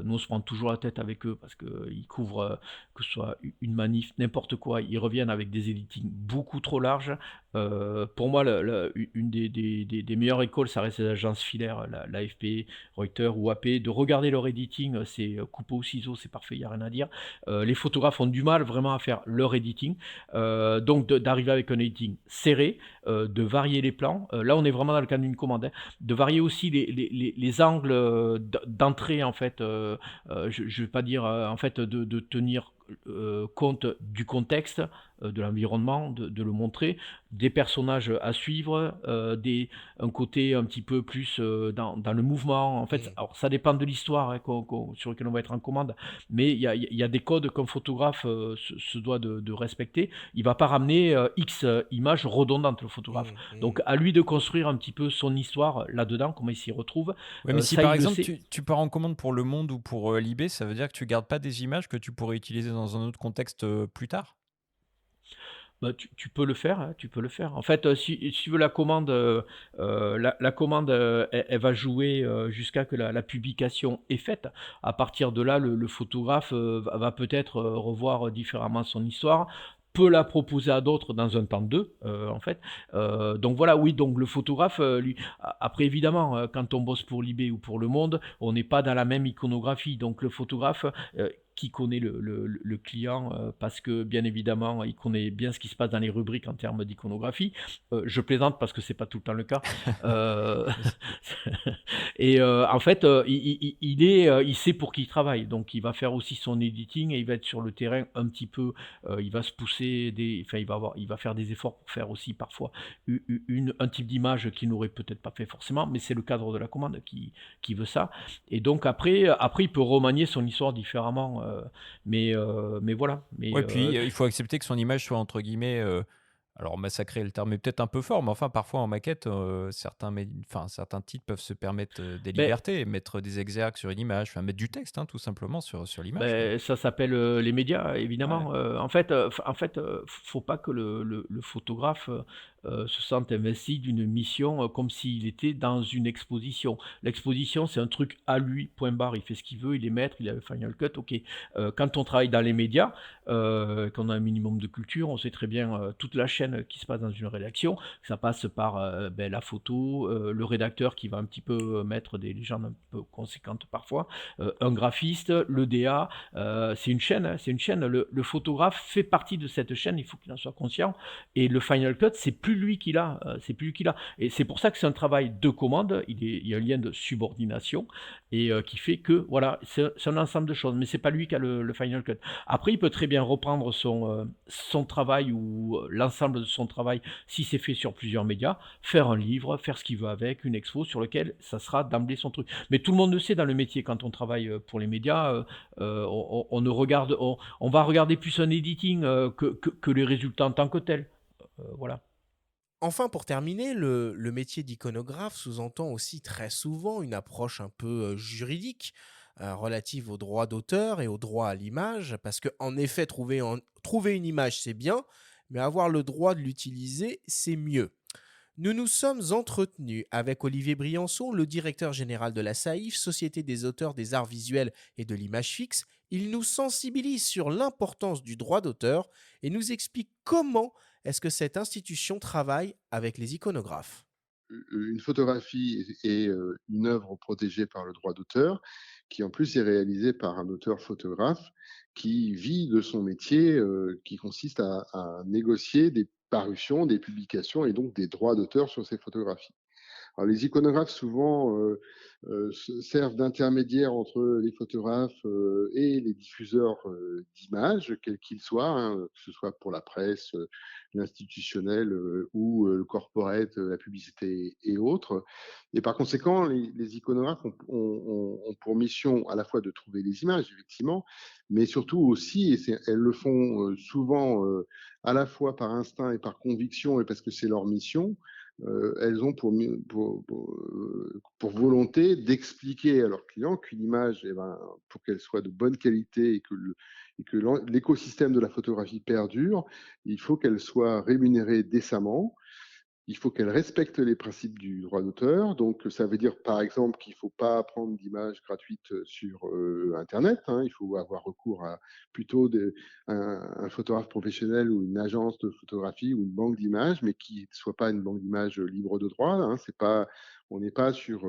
nous on se prend toujours la tête avec eux parce qu'ils couvrent, que ce soit une manif, n'importe quoi, ils reviennent avec des editings beaucoup trop larges. Pour moi, une des meilleures écoles, ça reste les agences filaires, l'AFP, Reuters ou AP. De regarder leur editing, c'est coupeau au ciseau, c'est parfait, il n'y a rien à dire. Les photographes ont du mal vraiment à faire leur editing. Donc d'arriver avec un editing serré, de varier les plans. Là, on est vraiment dans le cadre d'une commande, hein. De varier aussi les angles d'entrée, en fait. Je ne vais pas dire, en fait, de tenir compte du contexte, de l'environnement, de le montrer, des personnages à suivre, un côté un petit peu plus dans le mouvement. En fait, Mm. alors ça dépend de l'histoire, hein, sur lequel on va être en commande, mais il y a des codes qu'un photographe se doit de respecter. Il va pas ramener X images redondantes, le photographe. Mm, Donc mm. à lui de construire un petit peu son histoire là-dedans, comment il s'y retrouve. Ouais, mais si Ça, par il le exemple sait. tu pars en commande pour Le Monde ou pour Libé, ça veut dire que tu gardes pas des images que tu pourrais utiliser dans un autre contexte plus tard? Bah, tu peux le faire, hein, tu peux le faire. En fait, si tu veux la commande, la commande, elle va jouer jusqu'à que la publication est faite. À partir de là, le photographe va peut-être revoir différemment son histoire, peut la proposer à d'autres dans un temps d'eux, en fait. Donc voilà, oui, donc le photographe, lui, après évidemment, quand on bosse pour Libé ou pour Le Monde, on n'est pas dans la même iconographie. Donc le photographe, qui connaît le client, parce que bien évidemment, il connaît bien ce qui se passe dans les rubriques en termes d'iconographie. Je plaisante parce que c'est pas tout le temps le cas. Euh, et en fait, il sait pour qui il travaille, donc il va faire aussi son editing et il va être sur le terrain un petit peu. Il va se pousser enfin, il va faire des efforts pour faire aussi parfois un type d'image qu'il n'aurait peut-être pas fait forcément, mais c'est le cadre de la commande qui veut ça. Et donc après, il peut remanier son histoire différemment, mais voilà. Mais Ouais, puis il faut accepter que son image soit entre guillemets, alors massacrer le terme est peut-être un peu fort, mais enfin parfois en maquette, certains titres peuvent se permettre des ben, libertés, mettre des exergues sur une image, enfin mettre du texte, hein, tout simplement sur l'image, quoi. Ça s'appelle les médias, Ouais. évidemment. En fait, faut pas que le photographe se sente investi d'une mission comme s'il était dans une exposition. L'exposition, c'est un truc à lui, point barre. Il fait ce qu'il veut, il est maître, il a le Final Cut, ok. Quand on travaille dans les médias, qu'on a un minimum de culture, on sait très bien toute la chaîne qui se passe dans une rédaction. Ça passe par la photo, le rédacteur qui va un petit peu mettre des légendes un peu conséquentes parfois, un graphiste, le DA. C'est une chaîne, hein, c'est une chaîne. Le photographe fait partie de cette chaîne, il faut qu'il en soit conscient. Et le Final Cut, c'est plus lui qui l'a, c'est plus lui qui l'a. Et c'est pour ça que c'est un travail de commande. Il y a un lien de subordination et qui fait que voilà, c'est un ensemble de choses. Mais c'est pas lui qui a le Final Cut. Après, il peut très bien reprendre son travail ou l'ensemble de son travail si c'est fait sur plusieurs médias, faire un livre, faire ce qu'il veut avec, une expo sur lequel ça sera d'emblée son truc. Mais tout le monde le sait dans le métier, quand on travaille pour les médias, on ne regarde, on va regarder plus un editing que les résultats en tant que tels. Voilà. Enfin, pour terminer, le métier d'iconographe sous-entend aussi très souvent une approche un peu juridique relative aux droits d'auteur et aux droits à l'image, parce que en effet, trouver une image, c'est bien, mais avoir le droit de l'utiliser, c'est mieux. Nous nous sommes entretenus avec Olivier Briançon, le directeur général de la SAIF, Société des auteurs des arts visuels et de l'image fixe. Il nous sensibilise sur l'importance du droit d'auteur et nous explique comment est-ce que cette institution travaille avec les iconographes. Une photographie est une œuvre protégée par le droit d'auteur, qui en plus est réalisée par un auteur-photographe qui vit de son métier, qui consiste à négocier des parutions, des publications et donc des droits d'auteur sur ces photographies. Alors, les iconographes, souvent, se servent d'intermédiaires entre les photographes et les diffuseurs d'images, quels qu'ils soient, hein, que ce soit pour la presse, l'institutionnel ou le corporate, la publicité et autres. Et par conséquent, les iconographes ont pour mission à la fois de trouver les images, effectivement, mais surtout aussi, elles le font souvent à la fois par instinct et par conviction, et parce que c'est leur mission, elles ont pour volonté d'expliquer à leurs clients qu'une image, eh ben, pour qu'elle soit de bonne qualité et que l'écosystème de la photographie perdure, il faut qu'elle soit rémunérée décemment. Il faut qu'elle respecte les principes du droit d'auteur. Donc, ça veut dire, par exemple, qu'il ne faut pas prendre d'images gratuites sur Internet. Il faut avoir recours à plutôt un photographe professionnel ou une agence de photographie ou une banque d'images, mais qui ne soit pas une banque d'images libre de droit. On n'est pas sur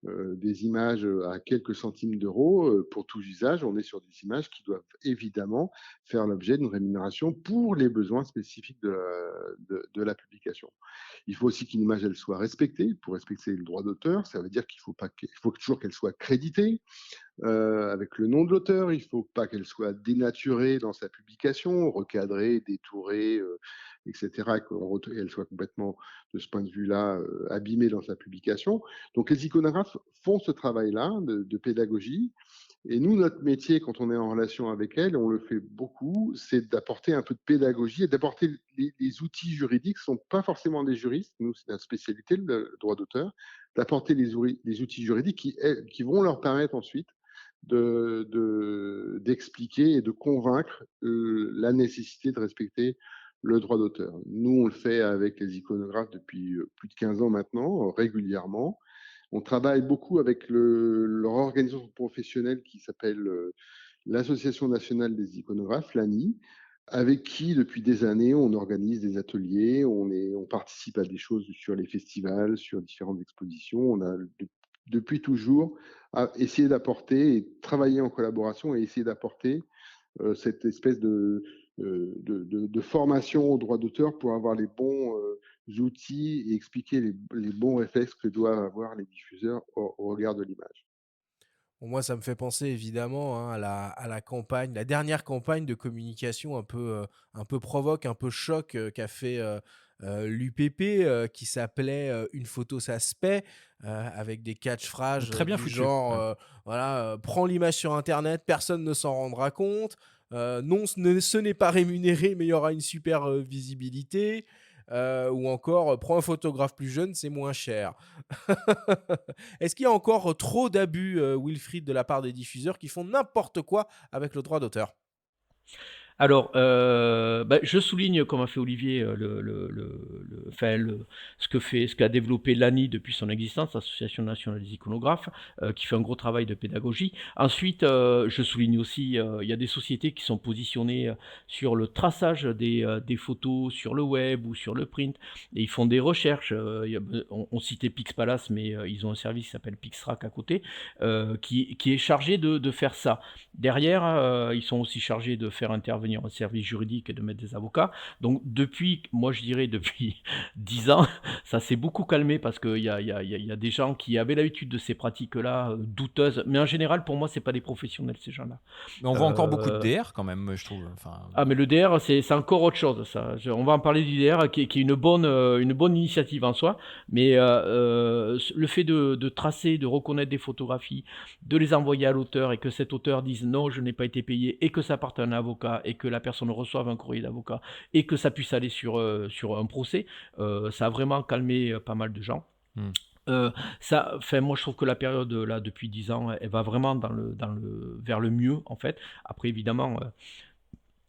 des images à quelques centimes d'euros pour tout usage. On est sur des images qui doivent évidemment faire l'objet d'une rémunération pour les besoins spécifiques de la publication. Il faut aussi qu'une image elle soit respectée. Pour respecter le droit d'auteur, ça veut dire qu'il faut toujours qu'elle soit créditée avec le nom de l'auteur. Il ne faut pas qu'elle soit dénaturée dans sa publication, recadrée, détourée, etc. Et qu'elle soit complètement, de ce point de vue-là, abîmée dans sa publication. Donc les iconographes font ce travail-là de pédagogie. Et nous, notre métier, quand on est en relation avec elles, on le fait beaucoup, c'est d'apporter un peu de pédagogie et d'apporter les outils juridiques. Ce ne sont pas forcément des juristes, nous, c'est notre spécialité, le droit d'auteur, d'apporter les outils juridiques qui vont leur permettre ensuite d'expliquer et de convaincre la nécessité de respecter le droit d'auteur. Nous, on le fait avec les iconographes depuis plus de 15 ans maintenant, régulièrement. On travaille beaucoup avec leur organisation professionnelle qui s'appelle l'Association nationale des iconographes, l'ANI, avec qui, depuis des années, on organise des ateliers, on participe à des choses sur les festivals, sur différentes expositions. On a depuis toujours essayé d'apporter et travailler en collaboration et essayer d'apporter cette espèce de formation au droit d'auteur pour avoir les bons outils et expliquer les bons réflexes que doivent avoir les diffuseurs au regard de l'image. Bon, moi, ça me fait penser évidemment à la campagne, la dernière campagne de communication un peu provoque, un peu choc qu'a fait l'UPP qui s'appelait Une photo, ça se paie, avec des catchphrases Très bien du foutu. genre Ouais. voilà, prends l'image sur Internet, personne ne s'en rendra compte. Non, ce n'est pas rémunéré, mais il y aura une super visibilité. Ou encore, prends un photographe plus jeune, c'est moins cher. Est-ce qu'il y a encore trop d'abus, Wilfried, de la part des diffuseurs qui font n'importe quoi avec le droit d'auteur? Alors, je souligne, comme a fait Olivier, ce qu'a développé l'ANI depuis son existence, l'Association nationale des iconographes, qui fait un gros travail de pédagogie. Ensuite, je souligne aussi, il y a des sociétés qui sont positionnées sur le traçage des photos sur le web ou sur le print, et ils font des recherches. On citait Pixpalace, mais ils ont un service qui s'appelle Pixtrack à côté, qui est chargé de faire ça. Derrière, ils sont aussi chargés de faire intervenir un service juridique et de mettre des avocats. Donc depuis 10 ans, ça s'est beaucoup calmé parce qu'il y a des gens qui avaient l'habitude de ces pratiques-là douteuses. Mais en général, pour moi, c'est pas des professionnels, ces gens-là. Mais on voit encore beaucoup de DR quand même, je trouve. Enfin, Ah, mais le DR, c'est encore autre chose, ça. On va en parler du DR, qui est une bonne initiative en soi. Mais le fait de tracer, de reconnaître des photographies, de les envoyer à l'auteur et que cet auteur dise non, je n'ai pas été payé, et que ça parte à un avocat, et que la personne reçoive un courrier d'avocat, et que ça puisse aller sur un procès, ça a vraiment calmé pas mal de gens. Moi je trouve que la période là depuis 10 ans, elle va vraiment vers le mieux en fait. Après évidemment,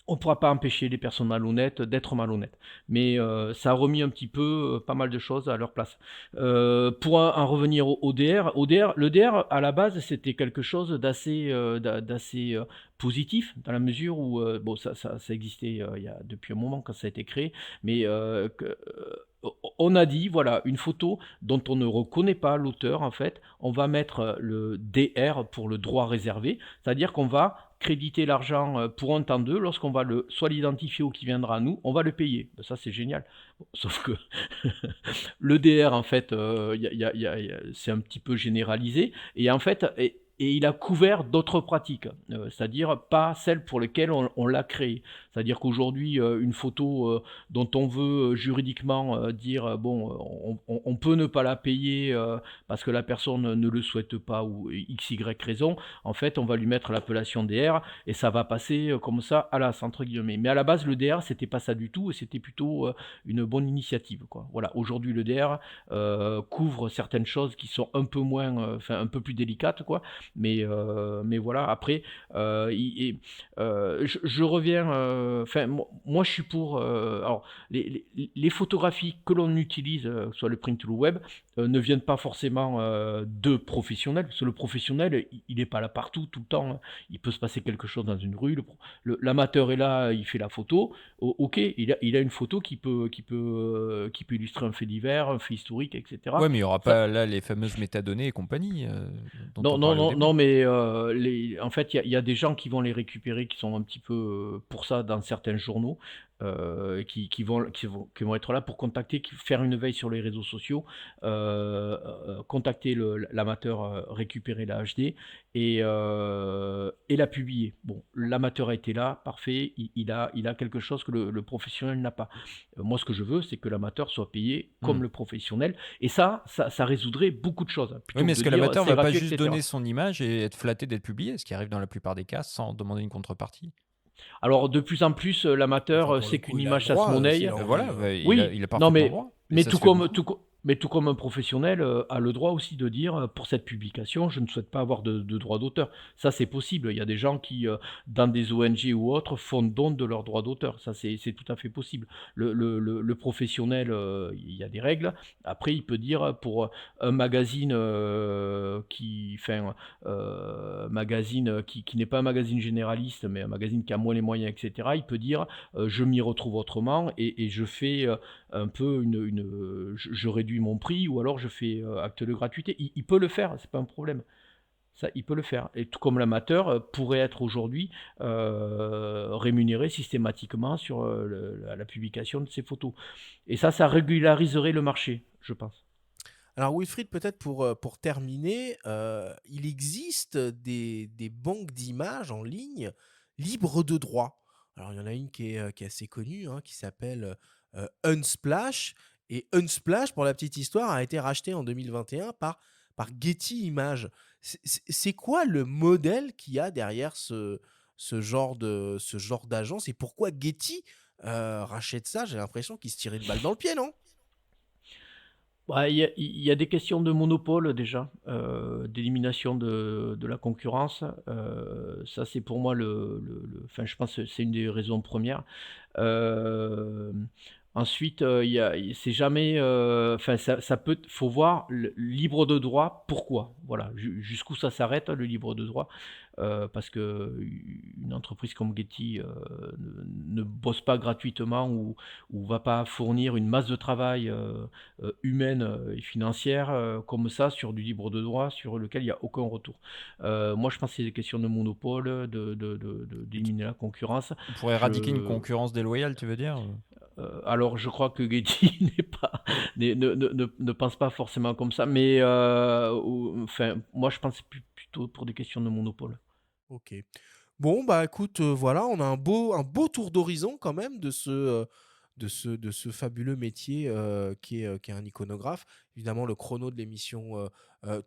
on ne pourra pas empêcher les personnes malhonnêtes d'être malhonnêtes. Mais ça a remis un petit peu pas mal de choses à leur place. Pour en revenir au DR, le DR, à la base, c'était quelque chose d'assez positif, dans la mesure où ça existait depuis un moment quand ça a été créé, mais on a dit, voilà, une photo dont on ne reconnaît pas l'auteur, en fait, on va mettre le DR pour le droit réservé, c'est-à-dire qu'on va créditer l'argent pour un temps d'eux, lorsqu'on va soit l'identifier ou qui viendra à nous, on va le payer. Ça, c'est génial. Sauf que le DR, en fait, c'est un petit peu généralisé, et en fait, et il a couvert d'autres pratiques, c'est-à-dire pas celles pour lesquelles on l'a créé. C'est-à-dire qu'aujourd'hui, une photo dont on veut juridiquement dire, on peut ne pas la payer parce que la personne ne le souhaite pas ou XY raison, en fait, on va lui mettre l'appellation DR et ça va passer comme ça à l'as, entre guillemets. Mais à la base, le DR, c'était pas ça du tout et c'était plutôt une bonne initiative, quoi. Voilà, aujourd'hui, le DR couvre certaines choses qui sont un peu moins, un peu plus délicates, quoi. Mais voilà, après, je reviens enfin, moi, je suis pour. Alors, les photographies que l'on utilise, soit le print ou le web, ne viennent pas forcément de professionnels. Parce que le professionnel, il n'est pas là partout, tout le temps, hein. Il peut se passer quelque chose dans une rue. L'amateur est là, il fait la photo. Ok, il a une photo qui peut illustrer un fait divers, un fait historique, etc. Ouais, mais il n'y aura Ça, pas là les fameuses métadonnées et compagnie dont non, on non, parlait au non, début. non, mais en fait, il y a des gens qui vont les récupérer, qui sont un petit peu pour ça dans certains journaux, qui vont être là pour contacter, faire une veille sur les réseaux sociaux, contacter l'amateur, récupérer la HD et la publier. Bon, l'amateur a été là, parfait, il a quelque chose que le professionnel n'a pas. Moi, ce que je veux, c'est que l'amateur soit payé Hmm. comme le professionnel, et ça résoudrait beaucoup de choses, hein, Oui, plutôt mais que est-ce de que dire l'amateur c'est va pas gratuit, juste etc. donner son image et être flatté d'être publié, ce qui arrive dans la plupart des cas sans demander une contrepartie? Alors, de plus en plus, l'amateur Enfin, pour le sait coup, qu'une il a le image, ça se droit s'il monnaie. a envie. Voilà, il a, Oui, il a non, parfaitement le droit. Et mais ça tout se fait comme, beaucoup. mais tout comme un professionnel a le droit aussi de dire pour cette publication, je ne souhaite pas avoir de droit d'auteur. Ça, c'est possible. Il y a des gens qui, dans des ONG ou autres, font don de leurs droits d'auteur. Ça, c'est tout à fait possible. Le professionnel, il y a des règles. Après, il peut dire pour un magazine qui n'est pas un magazine généraliste, mais un magazine qui a moins les moyens, etc. Il peut dire je m'y retrouve autrement et je fais un peu je réduis mon prix ou alors je fais acte de gratuité. Il peut le faire, c'est pas un problème. Ça, il peut le faire. Et tout comme l'amateur pourrait être aujourd'hui rémunéré systématiquement sur la publication de ses photos. Et ça régulariserait le marché, je pense. Alors Wilfried, peut-être pour terminer, il existe des banques d'images en ligne libres de droit. Alors il y en a une qui est assez connue, hein, qui s'appelle Unsplash. Et Unsplash, pour la petite histoire, a été racheté en 2021 par Getty Images. C'est quoi le modèle qu'il y a derrière ce genre d'agence et pourquoi Getty rachète ça? J'ai l'impression qu'il se tirait une balle dans le pied, non? Bah, il y a des questions de monopole déjà, d'élimination de la concurrence. Ça, c'est pour moi enfin, je pense que c'est une des raisons premières. Euh, Ensuite, c'est jamais, enfin, faut voir le libre de droit. Pourquoi? Voilà, jusqu'où ça s'arrête le libre de droit, parce que une entreprise comme Getty ne bosse pas gratuitement ou va pas fournir une masse de travail humaine et financière comme ça sur du libre de droit sur lequel il n'y a aucun retour. Moi, je pense que c'est des questions de monopole, d'éliminer la concurrence. On pourrait éradiquer une Je, concurrence déloyale, tu veux dire? alors, je crois que Getty ne pense pas forcément comme ça, mais enfin, moi, je pense plutôt pour des questions de monopole. Ok. Bon, bah écoute, voilà, on a un beau tour d'horizon quand même de ce fabuleux métier qui est un iconographe. Évidemment, le chrono de l'émission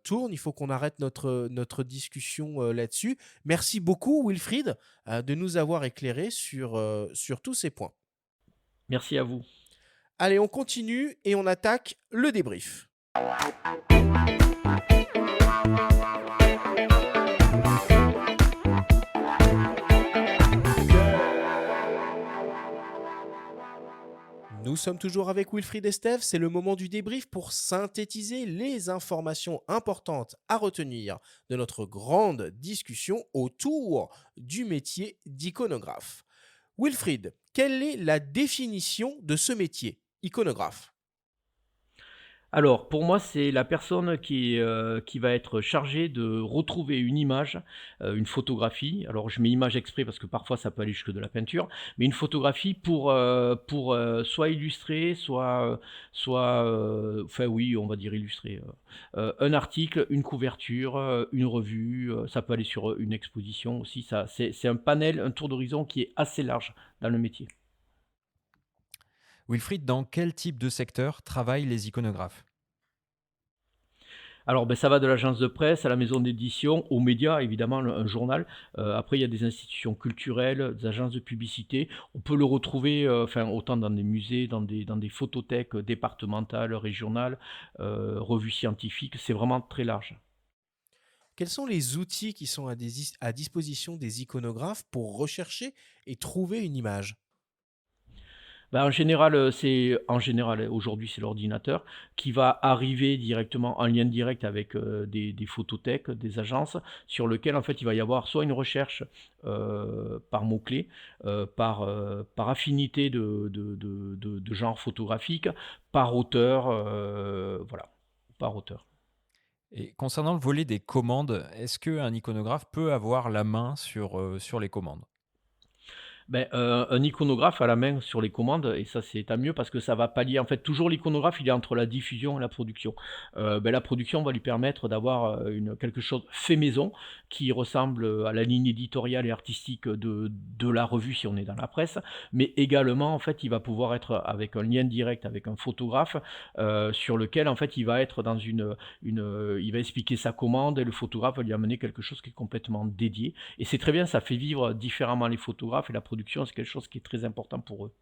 tourne. Il faut qu'on arrête notre discussion là-dessus. Merci beaucoup, Wilfried, de nous avoir éclairé sur tous ces points. Merci à vous. Allez, on continue et on attaque le débrief. Nous sommes toujours avec Wilfried et Steph, c'est le moment du débrief pour synthétiser les informations importantes à retenir de notre grande discussion autour du métier d'iconographe. Wilfried, quelle est la définition de ce métier, iconographe? Alors, pour moi, c'est la personne qui va être chargée de retrouver une image, une photographie. Alors, je mets image exprès parce que parfois ça peut aller jusque de la peinture, mais une photographie pour soit illustrer, enfin oui, on va dire illustrer, un article, une couverture, une revue. Ça peut aller sur une exposition aussi. Ça, c'est un panel, un tour d'horizon qui est assez large dans le métier. Wilfried, dans quel type de secteur travaillent les iconographes? Alors, ben, ça va de l'agence de presse à la maison d'édition, aux médias, évidemment, un journal. Après, il y a des institutions culturelles, des agences de publicité. On peut le retrouver enfin, autant dans des musées, dans des photothèques départementales, régionales, revues scientifiques. C'est vraiment très large. Quels sont les outils qui sont à disposition des iconographes pour rechercher et trouver une image? Bah, en général, aujourd'hui, c'est l'ordinateur qui va arriver directement en lien direct avec, des photothèques, des agences sur lequel, en fait, il va y avoir soit une recherche, par mots-clés, par affinité de genre photographique, par auteur, voilà, par auteur. Et concernant le volet des commandes, est-ce qu'un iconographe peut avoir la main sur les commandes? Ben, un iconographe a la main sur les commandes et ça, c'est tant mieux parce que ça va pallier en fait, toujours l'iconographe, il est entre la diffusion et la production. La production va lui permettre d'avoir, quelque chose fait maison qui ressemble, à la ligne éditoriale et artistique de la revue si on est dans la presse, mais également, en fait, il va pouvoir être avec un lien direct avec un photographe, sur lequel, en fait, il va être dans il va expliquer sa commande et le photographe va lui amener quelque chose qui est complètement dédié et c'est très bien, ça fait vivre différemment les photographes et la production, c'est quelque chose qui est très important pour eux.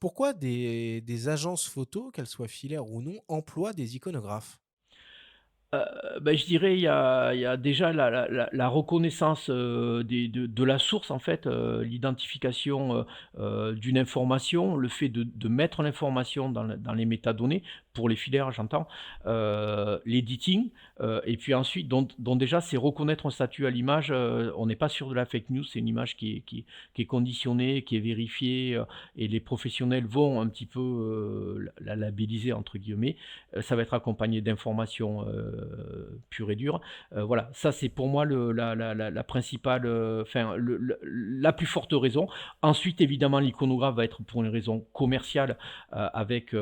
Pourquoi des agences photos, qu'elles soient filaires ou non, emploient des iconographes? Je dirais il y a déjà la reconnaissance, de la source en fait, l'identification, d'une information, le fait de mettre l'information dans les métadonnées, pour les filaires j'entends, l'editing, et puis ensuite donc déjà c'est reconnaître un statut à l'image, on n'est pas sur de la fake news, c'est une image qui est conditionnée, qui est vérifiée, et les professionnels vont un petit peu, la «labelliser» entre guillemets. Ça va être accompagné d'informations, pures et dures. Voilà, ça c'est pour moi la principale, enfin la plus forte raison. Ensuite, évidemment, l'iconographe va être pour une raison commerciale, avec,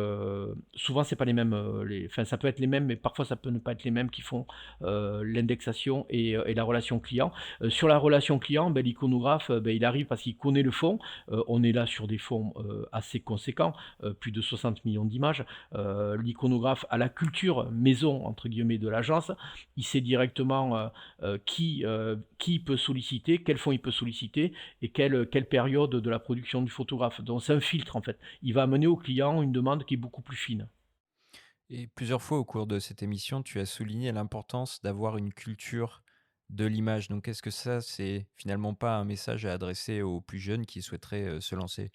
souvent c'est pas les mêmes, enfin ça peut être les mêmes, mais parfois ça peut ne pas être les mêmes qui font, l'indexation et la relation client. Sur la relation client, l'iconographe, il arrive parce qu'il connaît le fond. On est là sur des fonds, assez conséquents, plus de 60 millions d'images. L'iconographe a la culture «maison» entre guillemets de l'agence. Il sait directement, qui peut solliciter, quels fonds il peut solliciter et quelle période de la production du photographe. Donc c'est un filtre en fait. Il va amener au client une demande qui est beaucoup plus fine. Et plusieurs fois au cours de cette émission, tu as souligné l'importance d'avoir une culture de l'image. Donc, est-ce que ça, c'est finalement pas un message à adresser aux plus jeunes qui souhaiteraient se lancer?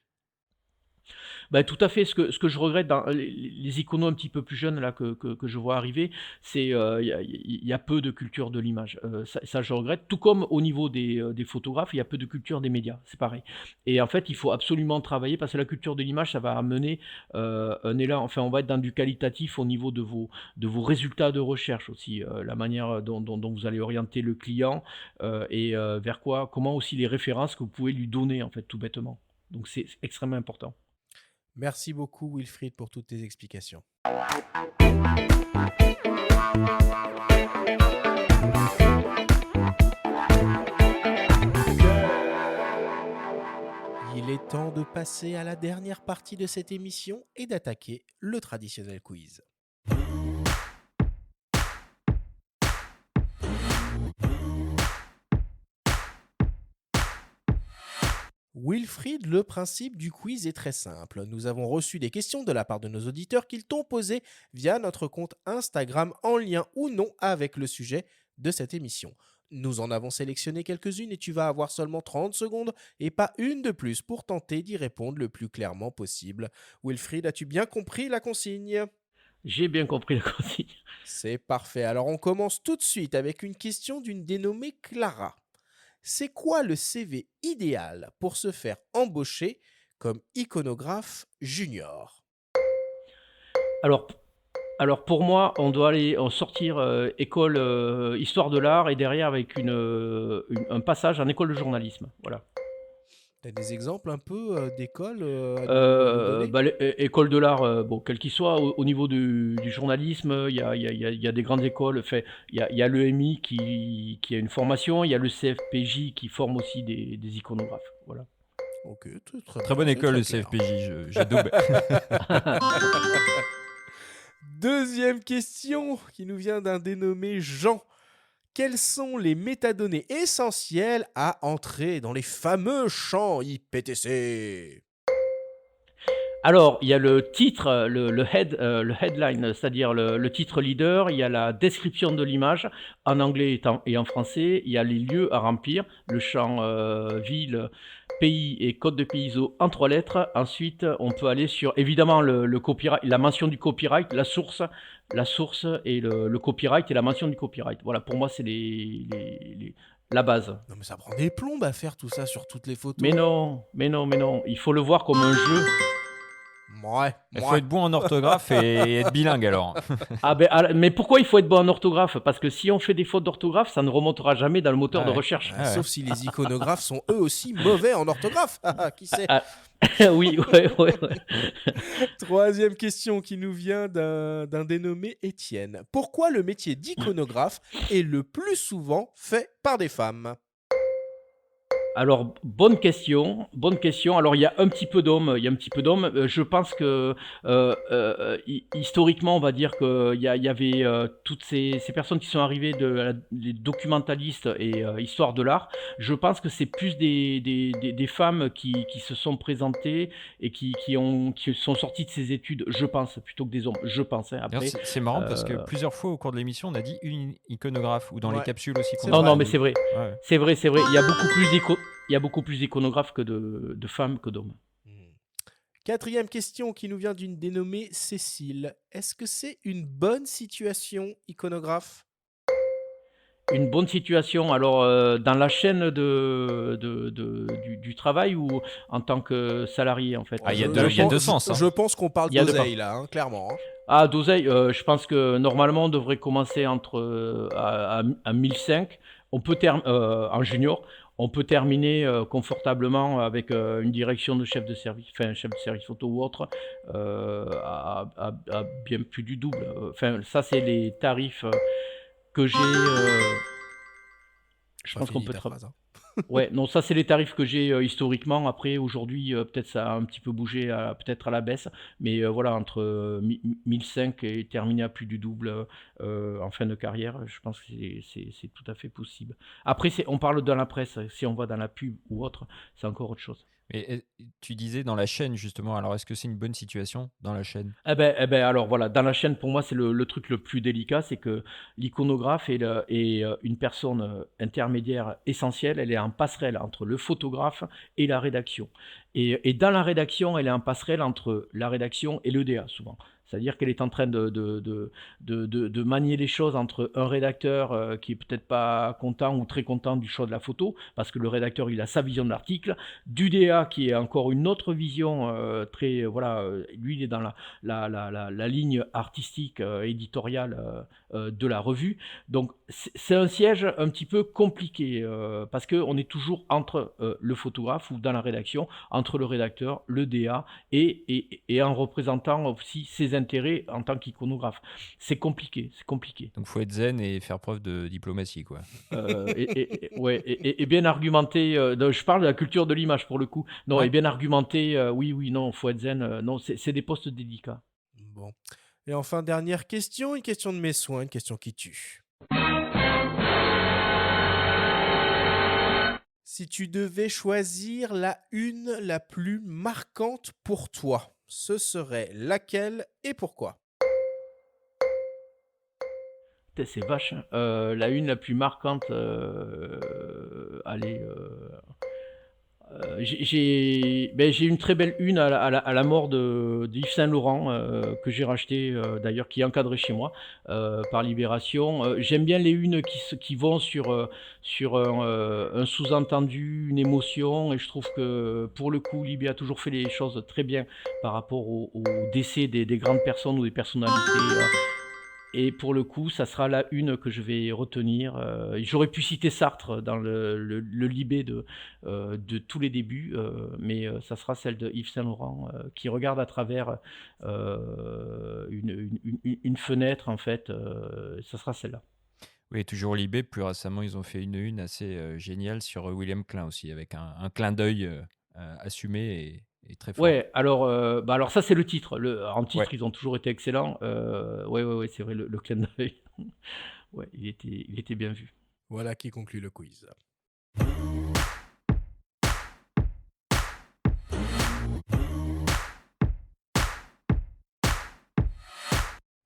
Tout à fait. Ce que je regrette dans les iconos un petit peu plus jeunes là que je vois arriver, c'est, il y a peu de culture de l'image. Ça je regrette. Tout comme au niveau des photographes, il y a peu de culture des médias, c'est pareil. Et en fait, il faut absolument travailler parce que la culture de l'image, ça va amener, un élan enfin, on va être dans du qualitatif au niveau de vos résultats de recherche aussi, la manière dont vous allez orienter le client, vers quoi comment aussi les références que vous pouvez lui donner, en fait, tout bêtement. Donc c'est extrêmement important. Merci beaucoup Wilfried pour toutes tes explications. Il est temps de passer à la dernière partie de cette émission et d'attaquer le traditionnel quiz. Wilfried, le principe du quiz est très simple. Nous avons reçu des questions de la part de nos auditeurs qu'ils t'ont posées via notre compte Instagram en lien ou non avec le sujet de cette émission. Nous en avons sélectionné quelques-unes et tu vas avoir seulement 30 secondes et pas une de plus pour tenter d'y répondre le plus clairement possible. Wilfried, as-tu bien compris la consigne? J'ai bien compris la consigne. C'est parfait. Alors on commence tout de suite avec une question d'une dénommée Clara. C'est quoi le CV idéal pour se faire embaucher comme iconographe junior? Alors alors pour moi, on doit aller en sortir, école, histoire de l'art et derrière avec un passage en école de journalisme, voilà. Tu as des exemples un peu d'écoles à nous donner? École de l'art, bon, quel qu'il soit, au niveau du journalisme, il y a des grandes écoles, enfin, il y a l'EMI qui a une formation, il y a le CFPJ qui forme aussi des iconographes, voilà. Ok, très Très bien, bonne c'est école, très le clair. CFPJ, j'adoube. Deuxième question qui nous vient d'un dénommé Jean. Quelles sont les métadonnées essentielles à entrer dans les fameux champs IPTC? Alors, il y a le titre, le headline, c'est-à-dire le titre leader, il y a la description de l'image, en anglais et en français, il y a les lieux à remplir, le champ ville, pays et code de pays ISO en 3 lettres. Ensuite, on peut aller sur, évidemment, le copyright, la mention du copyright, la source et le copyright et la mention du copyright. Voilà, pour moi, c'est la base. Non, mais ça prend des plombes à faire tout ça sur toutes les photos. Mais non, il faut le voir comme un jeu. Ouais. Il faut être bon en orthographe et être bilingue alors. Mais pourquoi il faut être bon en orthographe? Parce que si on fait des fautes d'orthographe, ça ne remontera jamais dans le moteur de recherche. Sauf si les iconographes sont eux aussi mauvais en orthographe. Qui sait? Oui, ouais. Troisième question qui nous vient d'un dénommé Étienne. Pourquoi le métier d'iconographe est le plus souvent fait par des femmes? Alors, bonne question. Alors, il y a un petit peu d'hommes. Je pense que historiquement, on va dire qu'il y avait toutes ces personnes qui sont arrivées les documentalistes et histoire de l'art. Je pense que c'est plus des femmes qui se sont présentées et qui sont sorties de ces études, je pense, plutôt que des hommes. Je pense. Après, c'est marrant parce que plusieurs fois au cours de l'émission, on a dit une iconographe ou dans les capsules aussi. Non, mais c'est vrai. Ouais. C'est vrai. Il y a beaucoup plus d'iconographes que de femmes que d'hommes. Quatrième question qui nous vient d'une dénommée Cécile. Est-ce que c'est une bonne situation, iconographe? Une bonne situation, alors dans la chaîne du travail ou en tant que salarié en fait? Il y a deux sens. Je pense qu'on parle d'oseille là, clairement. Ah, d'oseille, je pense que normalement on devrait commencer à 1005. On peut en junior. On peut terminer confortablement avec une direction de chef de service photo ou autre, à bien plus du double. Enfin, ça, c'est les tarifs que j'ai. Je pense qu'on peut Ouais, non, ça, c'est les tarifs que j'ai historiquement. Après, aujourd'hui, peut-être ça a un petit peu bougé, peut-être à la baisse. Mais voilà, entre 1005 et terminer à plus du double en fin de carrière, je pense que c'est tout à fait possible. Après, on parle dans la presse. Si on va dans la pub ou autre, c'est encore autre chose. Mais tu disais dans la chaîne, justement. Alors, est-ce que c'est une bonne situation dans la chaîne? Eh ben, alors voilà, dans la chaîne, pour moi, c'est le truc le plus délicat, c'est que l'iconographe est une personne intermédiaire essentielle. Elle est en passerelle entre le photographe et la rédaction. Et dans la rédaction, elle est en passerelle entre la rédaction et l'EDA, souvent. C'est-à-dire qu'elle est en train de manier les choses entre un rédacteur qui est peut-être pas content ou très content du choix de la photo, parce que le rédacteur il a sa vision de l'article, du DA qui est encore une autre vision très lui il est dans la ligne artistique éditoriale de la revue. Donc c'est un siège un petit peu compliqué parce que on est toujours entre le photographe ou dans la rédaction, entre le rédacteur, le DA et en représentant aussi ses intérêts en tant qu'iconographe. C'est compliqué. Donc faut être zen et faire preuve de diplomatie, quoi. Et bien argumenter. Je parle de la culture de l'image pour le coup. Non, et bien argumenter. Oui, non, faut être zen. Non, c'est des postes délicats. Bon. Et enfin, dernière question, une question de mes soins, une question qui tue. Si tu devais choisir la une la plus marquante pour toi, ce serait laquelle et pourquoi? C'est vache. La une la plus marquante, j'ai une très belle une à la mort de Yves Saint Laurent que j'ai racheté d'ailleurs, qui est encadré chez moi par Libération. J'aime bien les unes qui vont sur un sous-entendu, une émotion, et je trouve que pour le coup Libé a toujours fait les choses très bien par rapport au décès des grandes personnes ou des personnalités. Et pour le coup, ça sera la une que je vais retenir. J'aurais pu citer Sartre dans le Libé de tous les débuts, mais ça sera celle de Yves Saint Laurent qui regarde à travers une fenêtre, en fait. Ça sera celle-là. Oui, toujours Libé. Plus récemment, ils ont fait une assez géniale sur William Klein aussi, avec un clin d'œil assumé et très fort. Ouais, alors ça c'est le titre. En titre, ils ont toujours été excellents. Ouais, c'est vrai, le clin d'œil. Ouais, il était bien vu. Voilà qui conclut le quiz.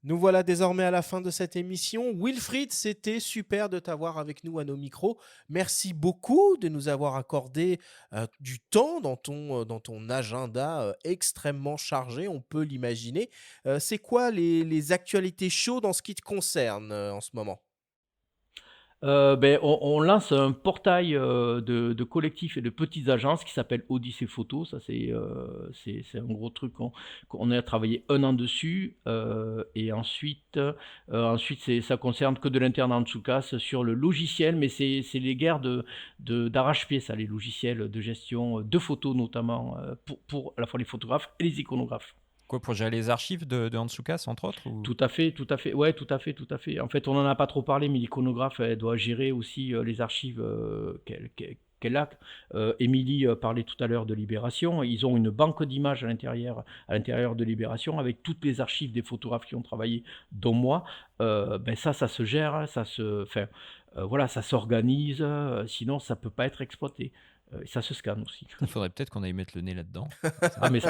Nous voilà désormais à la fin de cette émission. Wilfried, c'était super de t'avoir avec nous à nos micros. Merci beaucoup de nous avoir accordé du temps dans ton agenda extrêmement chargé, on peut l'imaginer. C'est quoi les actualités chaudes en ce qui te concerne en ce moment? On lance un portail, de collectifs et de petites agences qui s'appelle Odyssée Photo. Ça, c'est un gros truc qu'on a travaillé 1 an dessus, et ensuite ça concerne que de l'interne en Tsukasa sur le logiciel, mais c'est les guerres d'arrache-pied ça, les logiciels de gestion, de photos notamment, pour à la fois les photographes et les iconographes. Quoi, pour gérer les archives de Hansukas, entre autres Tout à fait, tout à fait. Ouais, tout à fait, tout à fait. En fait, on n'en a pas trop parlé, mais l'iconographe, elle doit gérer aussi les archives qu'elle a. Émilie parlait tout à l'heure de Libération. Ils ont une banque d'images à l'intérieur de Libération avec toutes les archives des photographes qui ont travaillé, dont moi. Ça se gère, voilà, ça s'organise. Sinon, ça peut pas être exploité. Ça se scanne aussi. Il faudrait peut-être qu'on aille mettre le nez là-dedans. Mais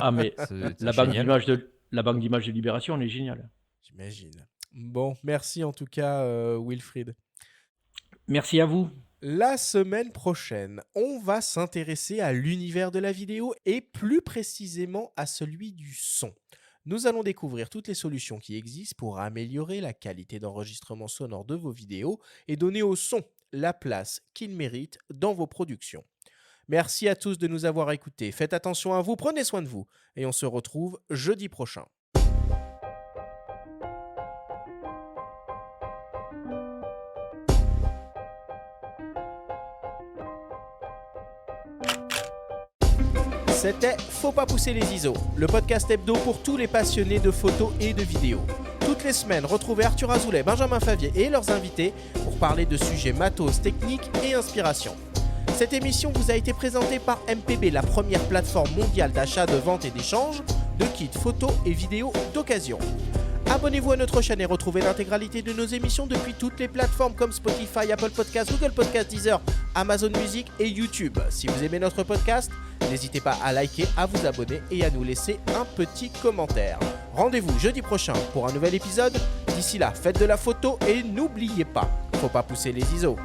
la banque d'images de Libération, elle est géniale. J'imagine. Bon, merci en tout cas, Wilfried. Merci à vous. La semaine prochaine, on va s'intéresser à l'univers de la vidéo et plus précisément à celui du son. Nous allons découvrir toutes les solutions qui existent pour améliorer la qualité d'enregistrement sonore de vos vidéos et donner au son la place qu'il mérite dans vos productions. Merci à tous de nous avoir écoutés. Faites attention à vous, prenez soin de vous et on se retrouve jeudi prochain. C'était Faut pas pousser les ISO, le podcast hebdo pour tous les passionnés de photos et de vidéos. Toutes les semaines, retrouvez Arthur Azoulay, Benjamin Favier et leurs invités pour parler de sujets matos, techniques et inspiration. Cette émission vous a été présentée par MPB, la première plateforme mondiale d'achat, de vente et d'échange de kits photos et vidéos d'occasion. Abonnez-vous à notre chaîne et retrouvez l'intégralité de nos émissions depuis toutes les plateformes comme Spotify, Apple Podcasts, Google Podcasts, Deezer, Amazon Music et YouTube. Si vous aimez notre podcast, n'hésitez pas à liker, à vous abonner et à nous laisser un petit commentaire. Rendez-vous jeudi prochain pour un nouvel épisode. D'ici là, faites de la photo et n'oubliez pas, faut pas pousser les ISO.